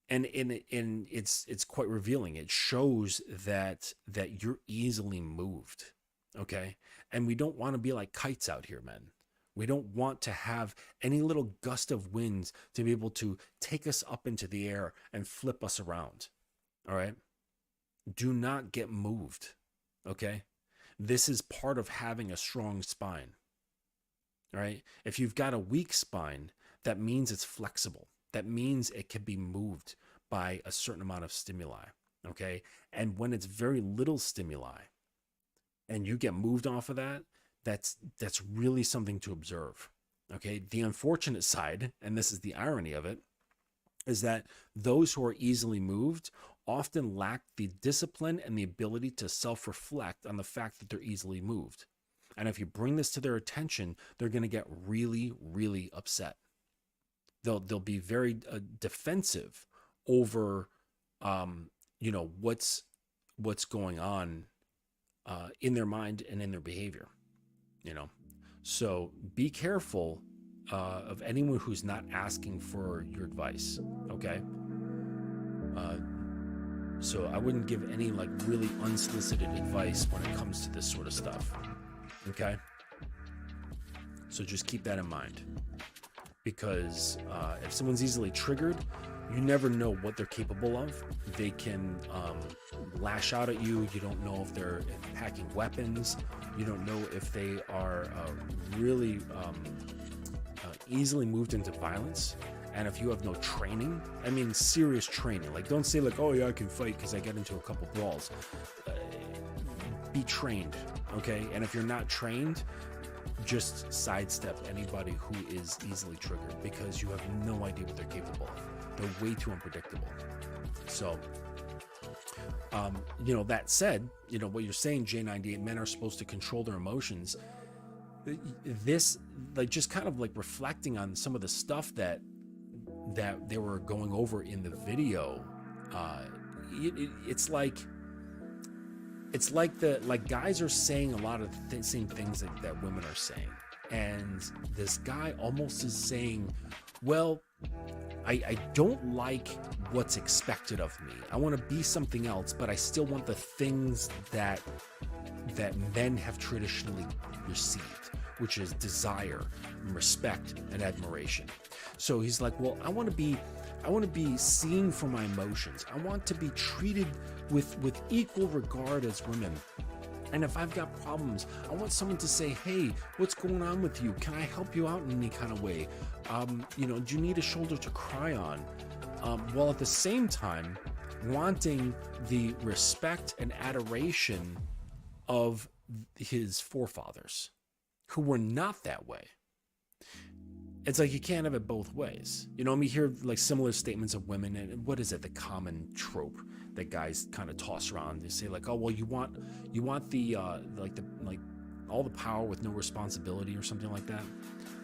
S2: it's quite revealing. It shows that you're easily moved, okay? And we don't want to be like kites out here, men. We don't want to have any little gust of winds to be able to take us up into the air and flip us around. All right? Do not get moved. Okay? This is part of having a strong spine. All right? If you've got a weak spine, that means it's flexible. That means it can be moved by a certain amount of stimuli. Okay? And when it's very little stimuli and you get moved off of that, that's really something to observe. Okay? The unfortunate side, and this is the irony of it, is that those who are easily moved often lack the discipline and the ability to self-reflect on the fact that they're easily moved. And if you bring this to their attention, they're going to get really, really upset. They'll be very defensive over, what's going on in their mind and in their behavior. So be careful of anyone who's not asking for your advice. Okay. So I wouldn't give any like really unsolicited advice when it comes to this sort of stuff. Okay. So just keep that in mind. because if someone's easily triggered, you never know what they're capable of. They can lash out at you. You don't know if they're packing weapons. You don't know if they are really easily moved into violence. And if you have no training, I mean serious training, like don't say like, oh yeah, I can fight because I get into a couple brawls. Be trained, okay? And if you're not trained, just sidestep anybody who is easily triggered, because you have no idea what they're capable of. They're way too unpredictable. So, that said, what you're saying, J98, men are supposed to control their emotions. This, like, just kind of like reflecting on some of the stuff that they were going over in the video, it's like guys are saying a lot of the same things that women are saying, and this guy almost is saying, well, I don't like what's expected of me. I want to be something else, but I still want the things that men have traditionally received, which is desire, respect, and admiration. So he's like, well, I want to be seen for my emotions. I want to be treated with equal regard as women. And if I've got problems, I want someone to say, hey, what's going on with you? Can I help you out in any kind of way? Do you need a shoulder to cry on? While at the same time, wanting the respect and adoration of his forefathers, who were not that way. It's like you can't have it both ways. We hear like similar statements of women, and what is it, the common trope that guys kind of toss around? They say like, oh well, you want the all the power with no responsibility or something like that.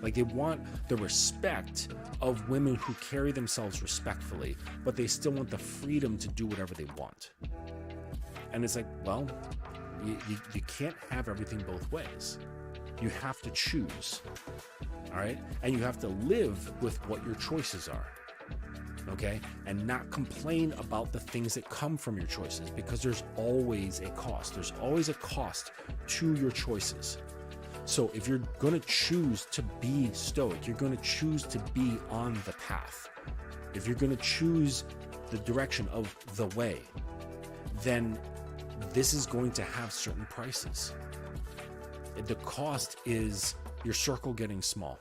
S2: Like they want the respect of women who carry themselves respectfully, but they still want the freedom to do whatever they want. And it's like, well, you can't have everything both ways. You have to choose. All right. And you have to live with what your choices are. Okay. And not complain about the things that come from your choices, because there's always a cost. There's always a cost to your choices. So if you're going to choose to be stoic, you're going to choose to be on the path. If you're going to choose the direction of the way, then this is going to have certain prices. The cost is your circle getting small.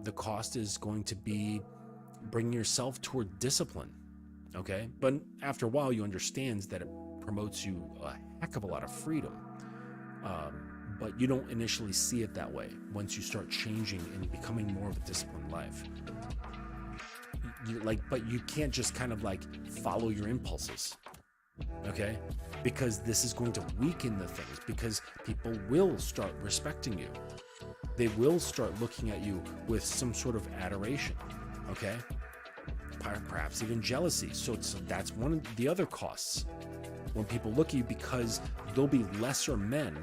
S2: The cost is going to be bringing yourself toward discipline, okay? But after a while, you understand that it promotes you a heck of a lot of freedom. But you don't initially see it that way once you start changing and becoming more of a disciplined life. But you can't just kind of like follow your impulses. Okay, because this is going to weaken the things, because people will start respecting you. They will start looking at you with some sort of adoration. Okay, perhaps even jealousy. So that's one of the other costs when people look at you, because there'll be lesser men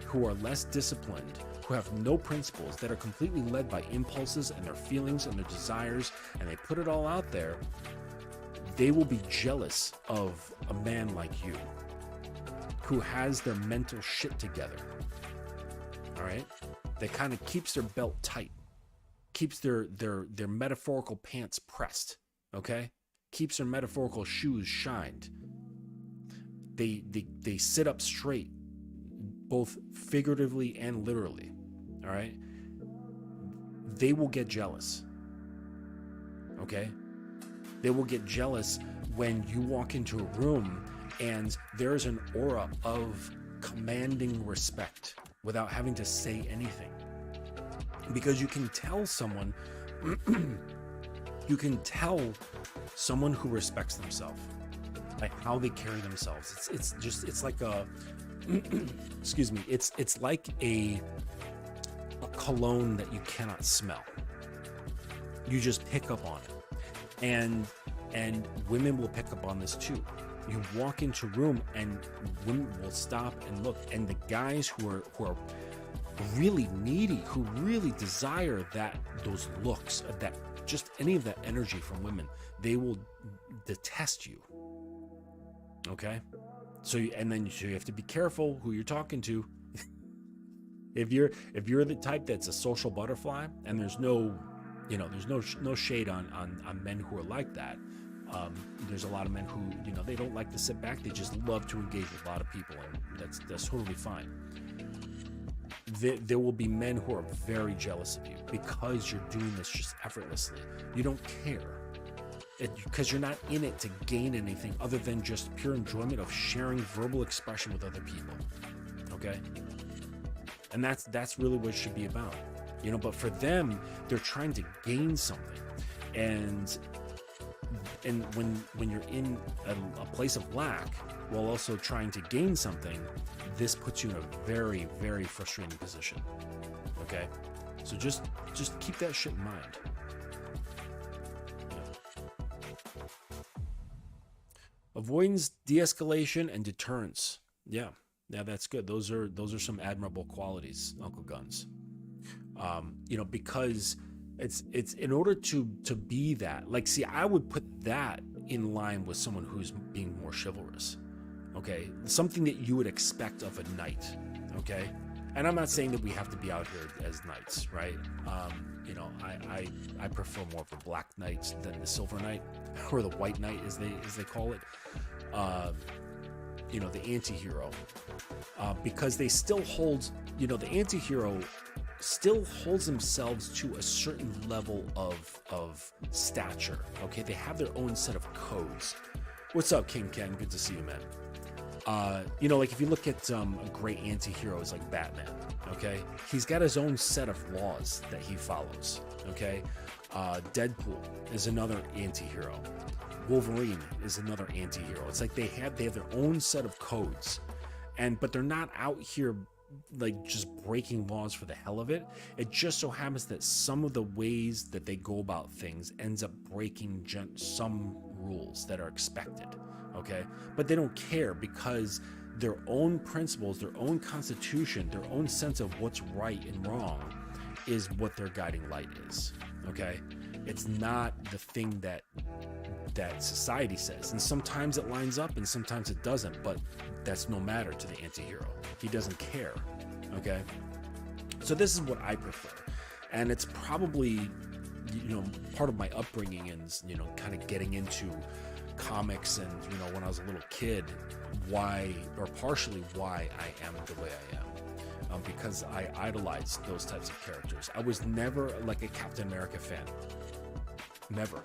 S2: who are less disciplined, who have no principles, that are completely led by impulses and their feelings and their desires, and they put it all out there. They will be jealous of a man like you, who has their mental shit together. All right? That kind of keeps their belt tight, keeps their metaphorical pants pressed, okay? Keeps their metaphorical shoes shined. They sit up straight, both figuratively and literally. All right? They will get jealous. Okay? They will get jealous when you walk into a room and there's an aura of commanding respect without having to say anything. Because you can tell someone, who respects themselves by how they carry themselves. It's like a, excuse me, it's like a cologne that you cannot smell. You just pick up on it. And women will pick up on this too. You walk into a room and women will stop and look, and the guys who are really needy, who really desire those looks, that just any of that energy from women, they will detest you. Okay, so you have to be careful who you're talking to. If you're the type that's a social butterfly, and there's no, there's no shade on men who are like that. There's a lot of men who, they don't like to sit back. They just love to engage with a lot of people, and that's totally fine. There will be men who are very jealous of you because you're doing this just effortlessly. You don't care. Because you're not in it to gain anything other than just pure enjoyment of sharing verbal expression with other people. Okay? And that's really what it should be about. But for them, they're trying to gain something. And when you're in a place of lack while also trying to gain something, this puts you in a very, very frustrating position. Okay? So just keep that shit in mind. Avoidance, de-escalation, and deterrence. Yeah, that's good. Those are some admirable qualities, Uncle Guns. Because it's in order to be that. Like, see, I would put that in line with someone who's being more chivalrous. Okay, something that you would expect of a knight. Okay, and I'm not saying that we have to be out here as knights, right? I prefer more of the black knights than the silver knight, or the white knight as they call it. The anti-hero, because they still hold, the anti-hero still holds themselves to a certain level of stature. Okay, they have their own set of codes. What's up, King Ken? Good to see you, man. Like if you look at great anti-heroes like Batman, okay, he's got his own set of laws that he follows. Okay, Deadpool is another anti-hero. Wolverine is another anti-hero. It's like they have their own set of codes, but they're not out here like just breaking laws for the hell of it. It just so happens that some of the ways that they go about things ends up breaking some rules that are expected. Okay, but they don't care because their own principles, their own constitution, their own sense of what's right and wrong is what their guiding light is. Okay, it's not the thing that society says, and sometimes it lines up and sometimes it doesn't, but that's no matter to the anti-hero. He doesn't care. Okay, so this is what I prefer, and it's probably part of my upbringing and kind of getting into comics and when I was a little kid, partially why I am the way I am, because I idolized those types of characters. I was never like a Captain America fan, never.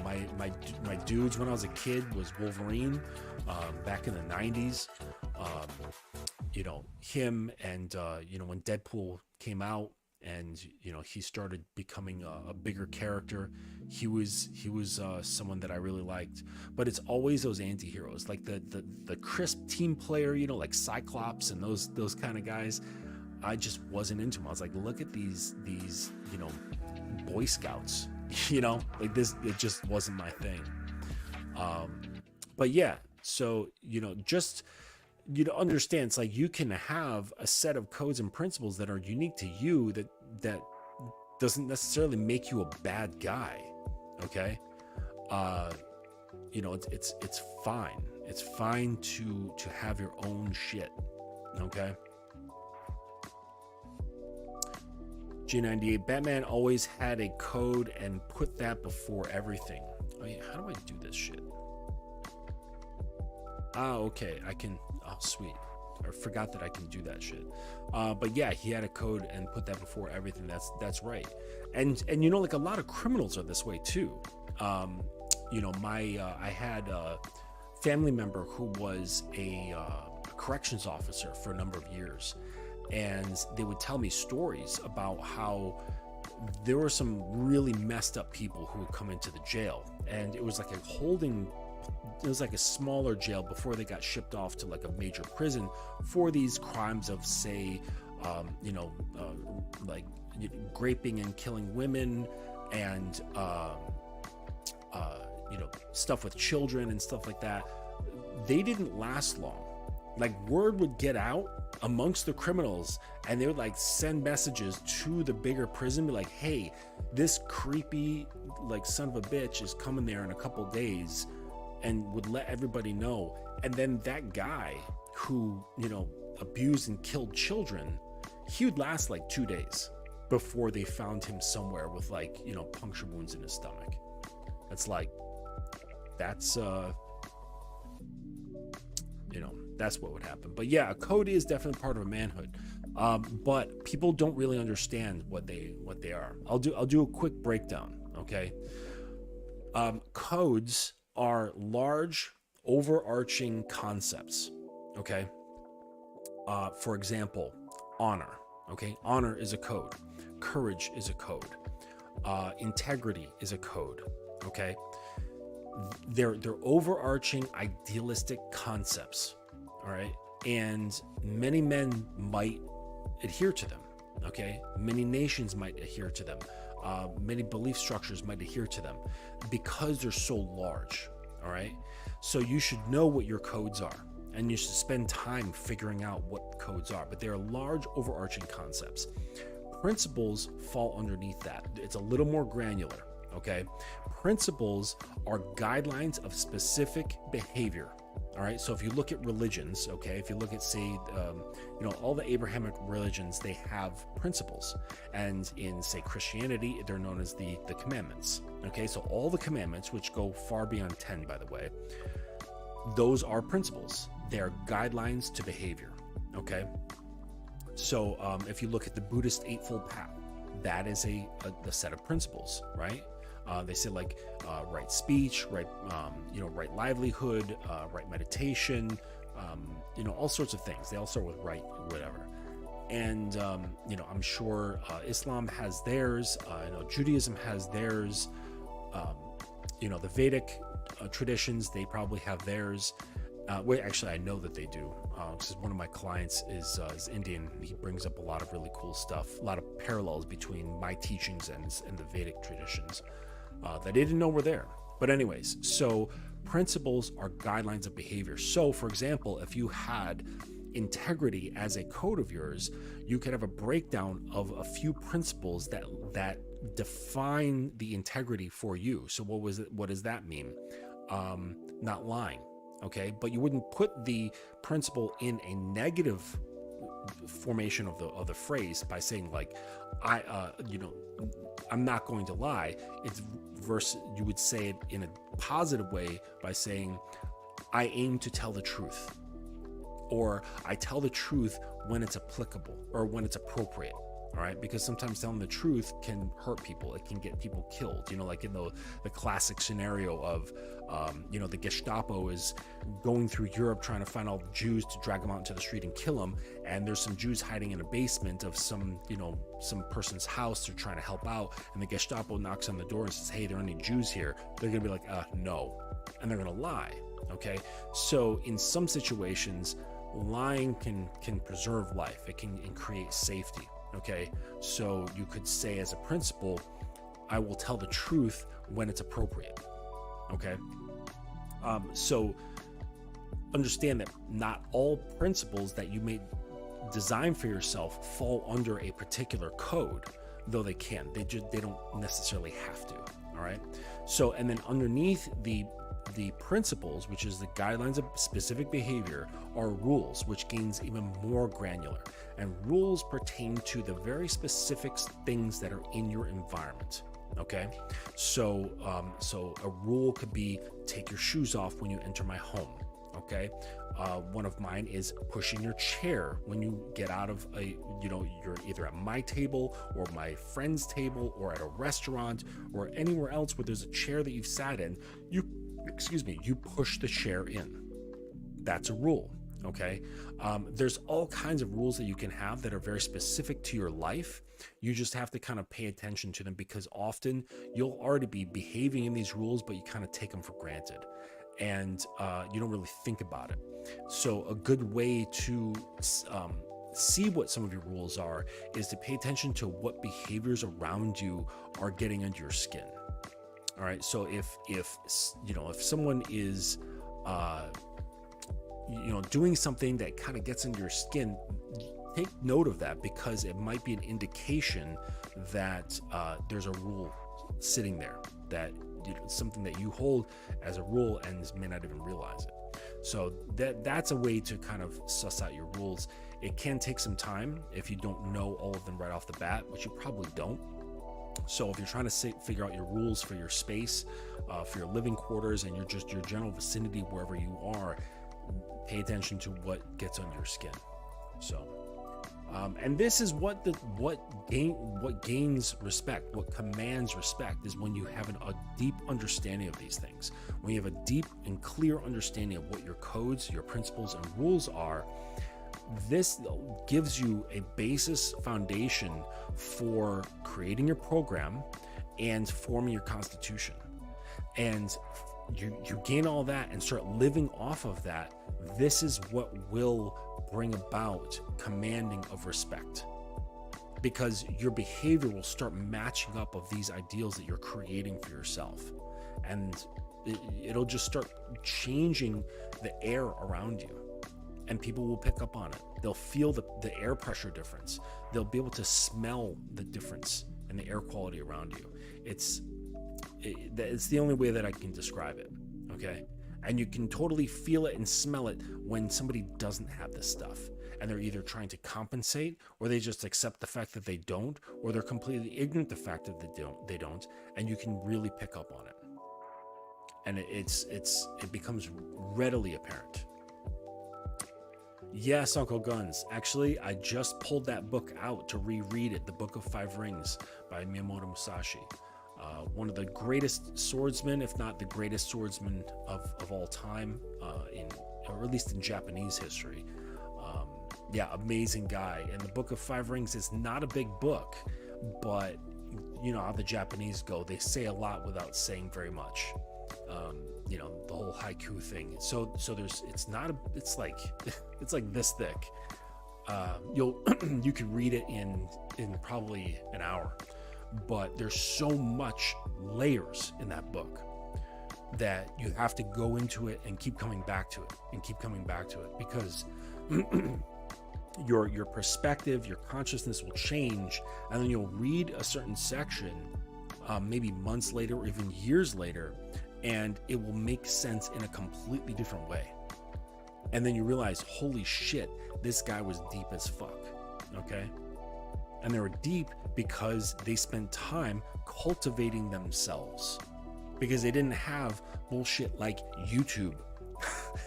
S2: My dudes when I was a kid was Wolverine, back in the 90s. Him and when Deadpool came out and he started becoming a bigger character, he was someone that I really liked. But it's always those anti-heroes, like the crisp team player, like Cyclops and those kind of guys. I just wasn't into them. I was like, look at these Boy Scouts, like this. It just wasn't my thing. But yeah, so just understand, it's like you can have a set of codes and principles that are unique to you that doesn't necessarily make you a bad guy. Okay, it's fine. It's fine to have your own shit. Okay. G98, Batman always had a code and put that before everything. Oh yeah, how do I do this shit? Okay, I can. Oh, sweet. I forgot that I can do that shit. But yeah, he had a code and put that before everything. That's right. And like a lot of criminals are this way too. I had a family member who was a corrections officer for a number of years, and they would tell me stories about how there were some really messed up people who would come into the jail, and it was like a smaller jail before they got shipped off to like a major prison for these crimes of, say, raping and killing women, and stuff with children and stuff like that. They didn't last long. Like, word would get out amongst the criminals, and they would like send messages to the bigger prison, be like, hey, this creepy like son of a bitch is coming there in a couple days, and would let everybody know. And then that guy who abused and killed children he would last like 2 days before they found him somewhere with like, you know, puncture wounds in his stomach. It's like, that's you know, that's what would happen. But yeah, a code is definitely part of a manhood. But people don't really understand what they are. I'll do a quick breakdown, okay? Codes are large, overarching concepts, okay? For example, honor, okay? Honor is a code. Courage is a code. Integrity is a code, okay? They're overarching idealistic concepts, all right? And many men might adhere to them, okay? Many nations might adhere to them. Many belief structures might adhere to them because they're so large, all right? So you should know what your codes are, and you should spend time figuring out what codes are, but they're large overarching concepts. Principles fall underneath that. It's a little more granular, okay? Principles are guidelines of specific behavior, all right? So if you look at religions, okay, if you look at, say, you know, all the Abrahamic religions, they have principles. And in, say, Christianity, they're known as the commandments, okay? So all the commandments, which go far beyond 10, by the way, those are principles. They are guidelines to behavior, okay? So if you look at the Buddhist Eightfold Path, that is a set of principles, right? They say like right speech, right, you know, right livelihood, right meditation, you know, all sorts of things. They all start with right, whatever. And, you know, I'm sure Islam has theirs. I know Judaism has theirs. You know, the Vedic traditions, they probably have theirs. Wait, actually, I know that they do. Because one of my clients is Indian. He brings up a lot of really cool stuff, a lot of parallels between my teachings and the Vedic traditions that I didn't know were there. But anyways, so principles are guidelines of behavior. So, for example, if you had integrity as a code of yours, you could have a breakdown of a few principles that define the integrity for you. So what does that mean? Not lying. Okay, but you wouldn't put the principle in a negative formation of the phrase by saying like, you know, I'm not going to lie. It's versus you would say it in a positive way by saying, I aim to tell the truth, or I tell the truth when it's applicable or when it's appropriate. All right, because sometimes telling the truth can hurt people. It can get people killed. You know, like in the classic scenario of, you know, the Gestapo is going through Europe trying to find all the Jews to drag them out into the street and kill them. And there's some Jews hiding in a basement of some, you know, some person's house. They're trying to help out. And the Gestapo knocks on the door and says, hey, there are any Jews here? They're going to be like, no. And they're going to lie. Okay. So in some situations, lying can preserve life. It can create safety. Okay, so you could say as a principle, I will tell the truth when it's appropriate. Okay, so understand that not all principles that you may design for yourself fall under a particular code, though they can. They don't necessarily have to. All right. So and then underneath the principles, which is the guidelines of specific behavior, are rules, which gains even more granular. And rules pertain to the very specific things that are in your environment. Okay, so a rule could be take your shoes off when you enter my home. Okay, one of mine is pushing your chair when you get out of you're either at my table or my friend's table or at a restaurant or anywhere else where there's a chair that you've sat in. You push the chair in. That's a rule. Okay, there's all kinds of rules that you can have that are very specific to your life. You just have to kind of pay attention to them because often you'll already be behaving in these rules, but you kind of take them for granted and you don't really think about it. So a good way to see what some of your rules are is to pay attention to what behaviors around you are getting under your skin. All right, so if someone is doing something that kind of gets into your skin, take note of that because it might be an indication that there's a rule sitting there, that something that you hold as a rule and may not even realize it. So that's a way to kind of suss out your rules. It can take some time if you don't know all of them right off the bat, which you probably don't. So if you're trying to figure out your rules for your space, for your living quarters, and your general vicinity wherever you are, pay attention to what gets under your skin. So, and this is what gains respect, what commands respect, is when you have a deep understanding of these things. When you have a deep and clear understanding of what your codes, your principles, and rules are. This gives you a basis foundation for creating your program and forming your constitution. And you gain all that and start living off of that. This is what will bring about commanding of respect, because your behavior will start matching up of these ideals that you're creating for yourself, and it'll just start changing the air around you. And people will pick up on it. They'll feel the air pressure difference. They'll be able to smell the difference in the air quality around you. It's the only way that I can describe it, okay? And you can totally feel it and smell it when somebody doesn't have this stuff, and they're either trying to compensate, or they just accept the fact that they don't, or they're completely ignorant the fact that they don't, and you can really pick up on it. And it becomes readily apparent. Yes, Uncle Guns. Actually, I just pulled that book out to reread it, The Book of Five Rings by Miyamoto Musashi. One of the greatest swordsmen, if not the greatest swordsman of all time, or at least in Japanese history. Amazing guy. And The Book of Five Rings is not a big book, but you know how the Japanese go. They say a lot without saying very much. The whole haiku thing. So it's like this thick. You could read it in probably an hour, but there's so much layers in that book that you have to go into it and keep coming back to it because your perspective, your consciousness will change, and then you'll read a certain section maybe months later or even years later, and it will make sense in a completely different way. And then you realize, holy shit, this guy was deep as fuck, okay? And they were deep because they spent time cultivating themselves, because they didn't have bullshit like YouTube.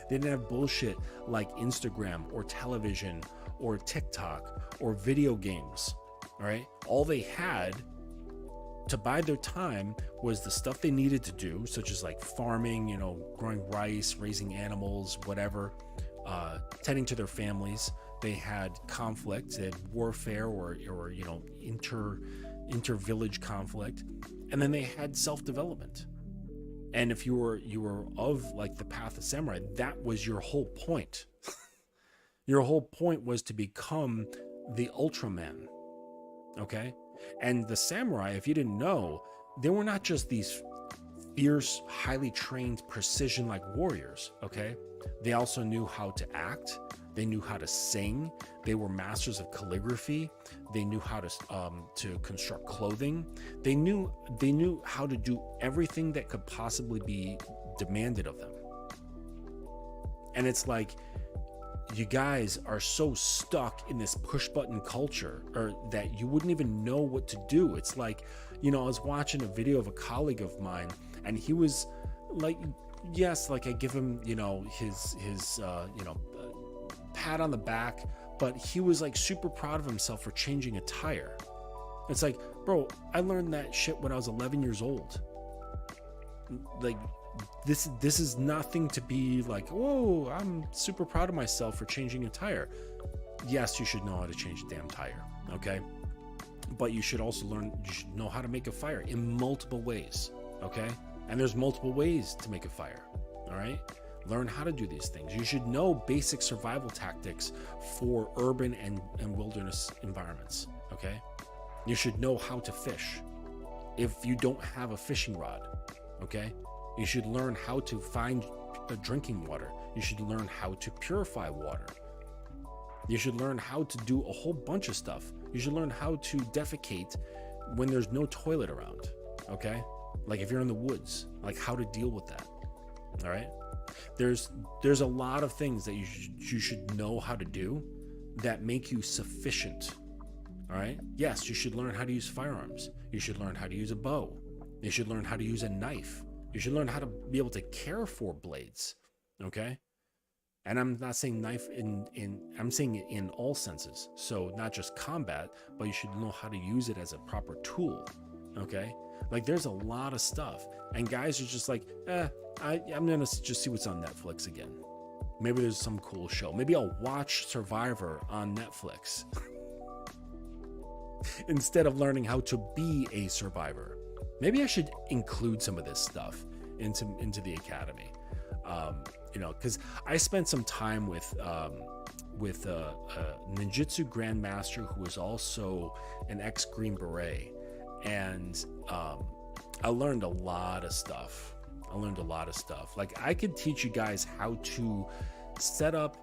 S2: They didn't have bullshit like Instagram or television or TikTok or video games, all right? All they had to buy their time was the stuff they needed to do, such as like farming, growing rice, raising animals, whatever, tending to their families. They had conflict, they had warfare or inter-village conflict, and then they had self-development. And if you were of like the path of samurai, that was your whole point. Your whole point was to become the Ultraman, okay? And the samurai, if you didn't know, they were not just these fierce, highly trained, precision-like warriors, okay? They also knew how to act. They knew how to sing. They were masters of calligraphy. They knew how to construct clothing. They knew how to do everything that could possibly be demanded of them. And it's like, you guys are so stuck in this push button culture, or that you wouldn't even know what to do. It's like, I was watching a video of a colleague of mine, and he was like, yes, like I give him, his pat on the back, but he was like super proud of himself for changing a tire. It's like, bro, I learned that shit when I was 11 years old. Like, this is nothing to be like, whoa, I'm super proud of myself for changing a tire. Yes, you should know how to change a damn tire, okay? But you should also know how to make a fire in multiple ways, okay? And there's multiple ways to make a fire, all right? Learn how to do these things. You should know basic survival tactics for urban and wilderness environments, okay? You should know how to fish if you don't have a fishing rod, okay? You should learn how to find drinking water. You should learn how to purify water. You should learn how to do a whole bunch of stuff. You should learn how to defecate when there's no toilet around, okay? Like if you're in the woods, like how to deal with that. All right. There's a lot of things that you should know how to do that make you sufficient. All right. Yes, you should learn how to use firearms. You should learn how to use a bow. You should learn how to use a knife. You should learn how to be able to care for blades. Okay. And I'm not saying knife I'm saying it in all senses. So not just combat, but you should know how to use it as a proper tool. Okay. Like there's a lot of stuff, and guys are just like, I'm gonna just see what's on Netflix again. Maybe there's some cool show. Maybe I'll watch Survivor on Netflix instead of learning how to be a survivor. Maybe I should include some of this stuff into the academy. Because I spent some time with a ninjutsu grandmaster who was also an ex-Green Beret, and I learned a lot of stuff. Like I could teach you guys how to set up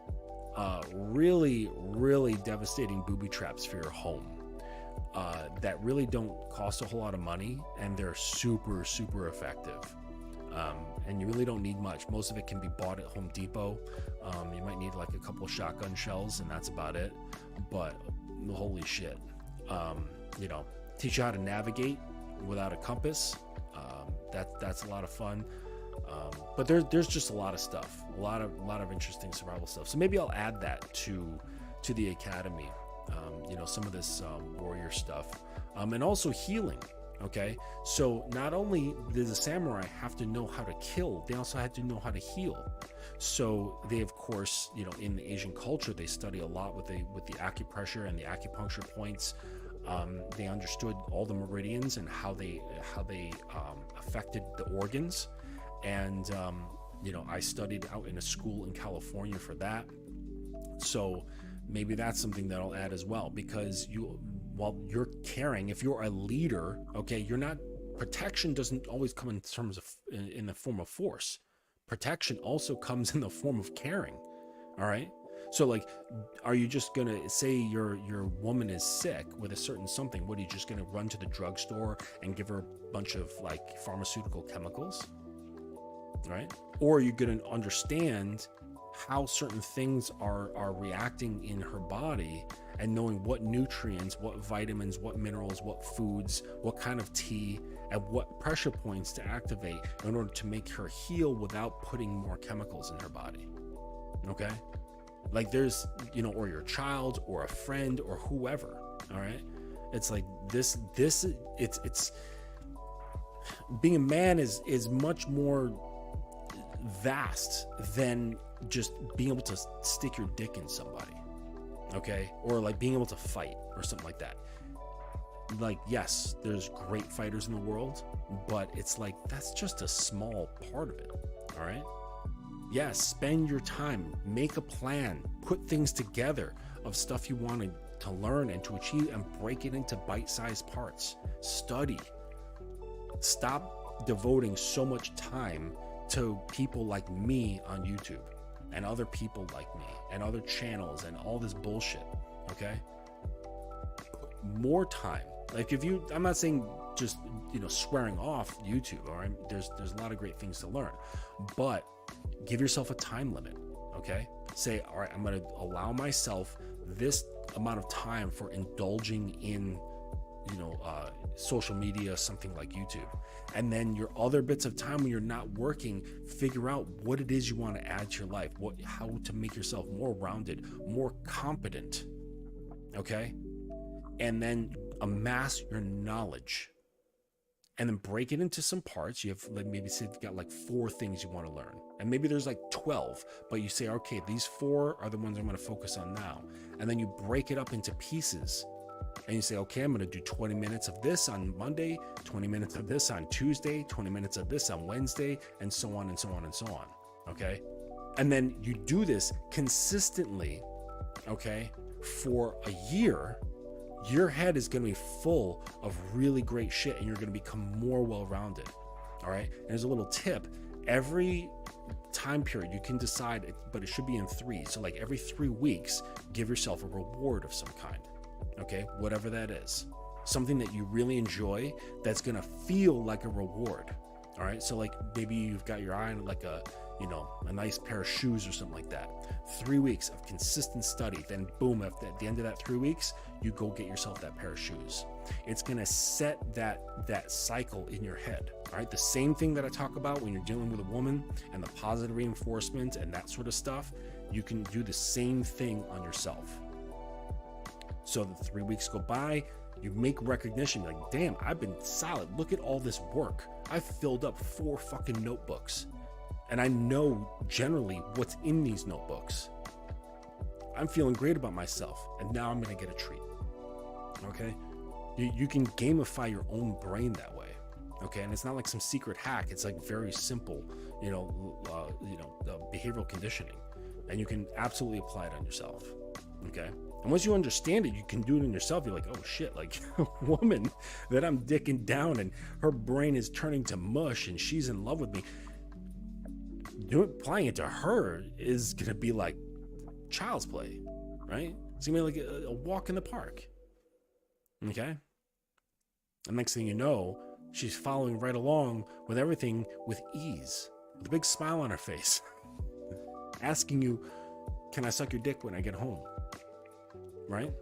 S2: really, really devastating booby traps for your home that really don't cost a whole lot of money, and they're super, super effective. And you really don't need much. Most of it can be bought at Home Depot. You might need like a couple shotgun shells, and that's about it. But holy shit, teach you how to navigate without a compass. That's a lot of fun. But there's just a lot of stuff, a lot of interesting survival stuff. So maybe I'll add that to the academy. Some of this warrior stuff, and also healing. Okay, so not only does the samurai have to know how to kill, they also had to know how to heal. So they, of course, in the Asian culture, they study a lot with the acupressure and the acupuncture points. They understood all the meridians and how they affected the organs. And I studied out in a school in California for that. So maybe that's something that I'll add as well, because while you're caring, if you're a leader, okay, protection doesn't always come in the form of force. Protection also comes in the form of caring. All right. So like, are you just going to say your woman is sick with a certain something? What, are you just going to run to the drugstore and give her a bunch of like pharmaceutical chemicals? Right. Or are you going to understand how certain things are reacting in her body, and knowing what nutrients, what vitamins, what minerals, what foods, what kind of tea, and what pressure points to activate in order to make her heal without putting more chemicals in her body. Okay? Like there's, or your child or a friend or whoever. All right? It's like this it's being a man is much more vast than just being able to stick your dick in somebody. Okay, or like being able to fight or something like that. Like, yes, there's great fighters in the world, but it's like that's just a small part of it. All right. Yes, spend your time, make a plan, put things together of stuff you want to learn and to achieve, and break it into bite-sized parts. Study. Stop devoting so much time to people like me on YouTube and other people like me and other channels and all this bullshit. Okay, more time. Like I'm not saying just swearing off YouTube. All right, there's a lot of great things to learn, but give yourself a time limit. Okay, say, all right, I'm going to allow myself this amount of time for indulging in social media, something like YouTube. And then your other bits of time when you're not working, figure out what it is you want to add to your life, how to make yourself more rounded, more competent. Okay? And then amass your knowledge. And then break it into some parts. You have maybe say you got like 4 things you want to learn. And maybe there's like 12, but you say, okay, these 4 are the ones I'm going to focus on now. And then you break it up into pieces. And you say, okay, I'm going to do 20 minutes of this on Monday, 20 minutes of this on Tuesday, 20 minutes of this on Wednesday, and so on and so on and so on. Okay. And then you do this consistently. Okay. For a year, your head is going to be full of really great shit, and you're going to become more well-rounded. All right. And there's a little tip. Every time period you can decide, but it should be in 3. So like every 3 weeks, give yourself a reward of some kind. Okay, whatever that is, something that you really enjoy that's gonna feel like a reward. All right, so like maybe you've got your eye on like you know, a nice pair of shoes or something like that. 3 weeks of consistent study, then boom, at the end of that 3 weeks, you go get yourself that pair of shoes. It's gonna set that cycle in your head. All right, the same thing that I talk about when you're dealing with a woman and the positive reinforcement and that sort of stuff, you can do the same thing on yourself. So the 3 weeks go by, you make recognition, like, damn, I've been solid. Look at all this work. I've filled up 4 fucking notebooks. And I know generally what's in these notebooks. I'm feeling great about myself, and now I'm gonna get a treat. Okay? You can gamify your own brain that way. Okay, and it's not like some secret hack. It's like very simple, behavioral conditioning, and you can absolutely apply it on yourself. Okay, and once you understand it, you can do it on yourself. You're like, oh shit, like a woman that I'm dicking down, and her brain is turning to mush, and she's in love with me. Applying it to her is gonna be like child's play, right? It's gonna be like a walk in the park. Okay, and next thing you know, she's following right along with everything with ease, with a big smile on her face, asking you, can I suck your dick when I get home? Right?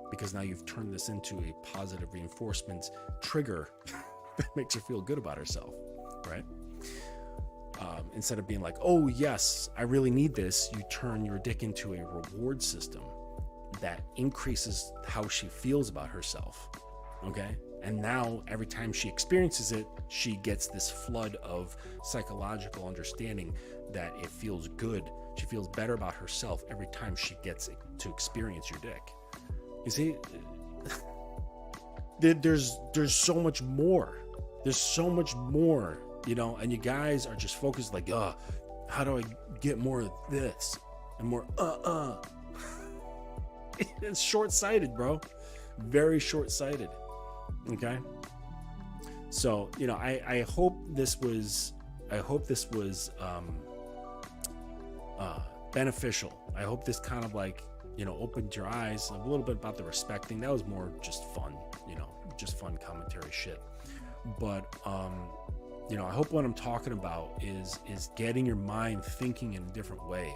S2: Because now you've turned this into a positive reinforcement trigger that makes her feel good about herself, right? Instead of being like, oh yes, I really need this, you turn your dick into a reward system that increases how she feels about herself. Okay? And now every time she experiences it, she gets this flood of psychological understanding that it feels good. She feels better about herself every time she gets to experience your dick. You see, there's so much more. There's so much more, and you guys are just focused like, how do I get more of this? And more, It's short-sighted, bro. Very short-sighted. Okay, so I hope this was beneficial. I hope this kind of like opened your eyes a little bit about the respect thing. That was more just fun, just fun commentary shit. But I hope what I'm talking about is getting your mind thinking in a different way,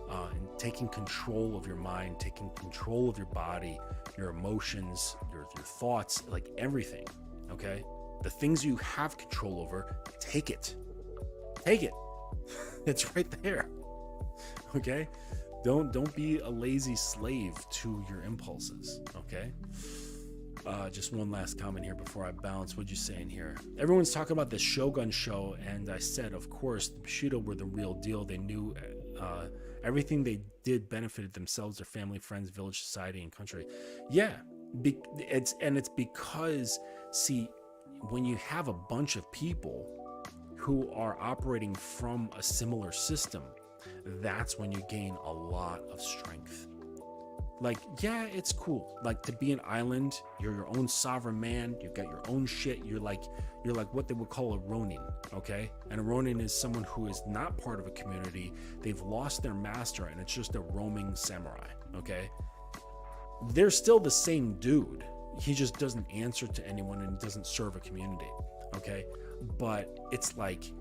S2: and taking control of your mind, taking control of your body, your emotions, your thoughts, like everything. Okay, the things you have control over, take it. It's right there. Okay, don't be a lazy slave to your impulses. Okay. Just one last comment here before I bounce. What'd you say in here? Everyone's talking about the Shogun show, and I said, of course, the Bushido were the real deal. They knew everything they did benefited themselves, their family, friends, village, society, and country. Yeah, it's because, see, when you have a bunch of people who are operating from a similar system, that's when you gain a lot of strength. Like, yeah, it's cool. Like, to be an island, you're your own sovereign man. You got your own shit. You're like what they would call a Ronin, okay? And a Ronin is someone who is not part of a community. They've lost their master, and it's just a roaming samurai, okay? They're still the same dude. He just doesn't answer to anyone and doesn't serve a community, okay? But it's like,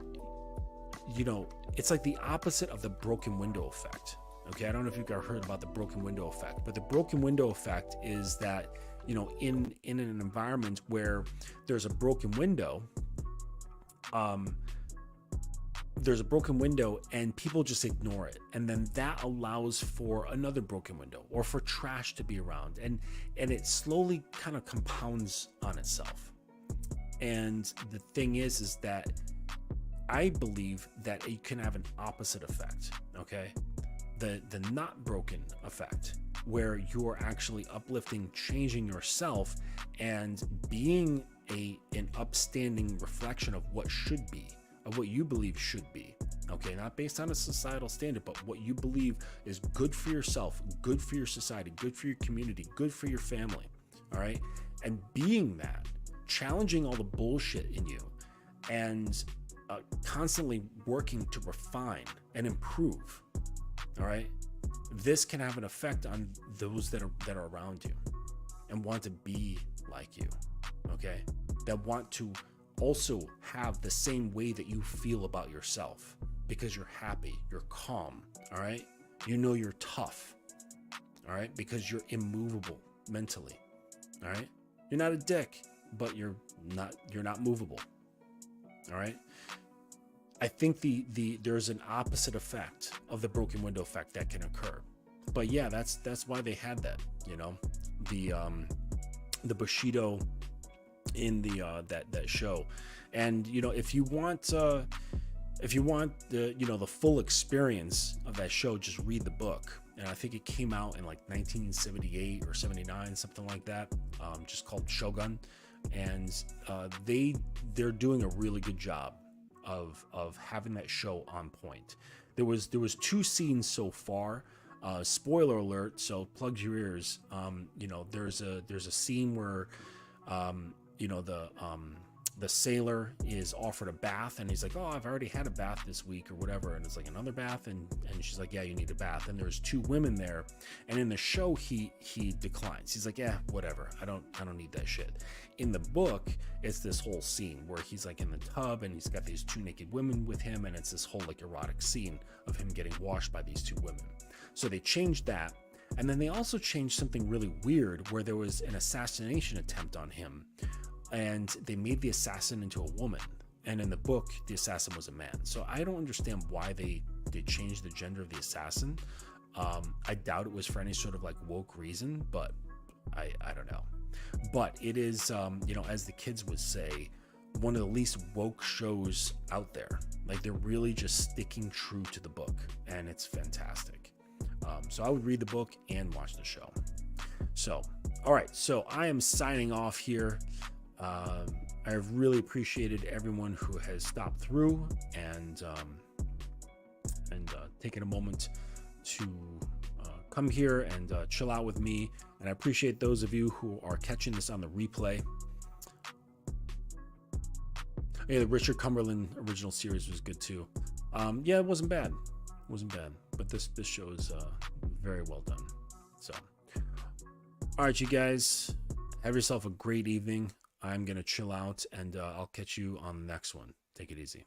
S2: it's like the opposite of the broken window effect. Okay, I don't know if you've ever heard about the broken window effect, but the broken window effect is that, in an environment where there's a broken window, and people just ignore it. And then that allows for another broken window or for trash to be around. And it slowly kind of compounds on itself. And the thing is that I believe that it can have an opposite effect, okay? The not broken effect, where you're actually uplifting, changing yourself, and being an upstanding reflection of what should be, of what you believe should be. Okay, not based on a societal standard, but what you believe is good for yourself, good for your society, good for your community, good for your family. All right, and being that, challenging all the bullshit in you, and constantly working to refine and improve. All right, this can have an effect on those that are around you and want to be like you, okay? That want to also have the same way that you feel about yourself, because you're happy, you're calm, all right? You know you're tough, all right? Because you're immovable mentally, all right? You're not a dick, but you're not movable, all right? I think there's an opposite effect of the broken window effect that can occur. But yeah, that's why they had that, you know, the Bushido in the that show. And you know, if you want the the full experience of that show, just read the book. And I think it came out in like 1978 or 79, something like that, just called Shogun. And they're doing a really good job of having that show on point. There was 2 scenes so far. Spoiler alert, so plug your ears. There's a scene where the sailor is offered a bath, and he's like, oh, I've already had a bath this week or whatever, and it's like, another bath, and she's like, yeah, you need a bath. And there's 2 women there, and in the show he declines. He's like, yeah, whatever, I don't need that shit. In the book, it's this whole scene where he's like in the tub, and he's got these 2 naked women with him, and it's this whole like erotic scene of him getting washed by these 2 women. So they changed that. And then they also changed something really weird, where there was an assassination attempt on him, and they made the assassin into a woman. And in the book, the assassin was a man. So I don't understand why they changed the gender of the assassin. I doubt it was for any sort of like woke reason, but I don't know. But it is, as the kids would say, one of the least woke shows out there. Like, they're really just sticking true to the book, and it's fantastic. So I would read the book and watch the show. So, all right. So I am signing off here. I've really appreciated everyone who has stopped through and taken a moment to come here and chill out with me. And I appreciate those of you who are catching this on the replay. Yeah, the Richard Cumberland original series was good too. Yeah, it wasn't bad. It wasn't bad. But this show is very well done. So, all right, you guys, have yourself a great evening. I'm going to chill out, and I'll catch you on the next one. Take it easy.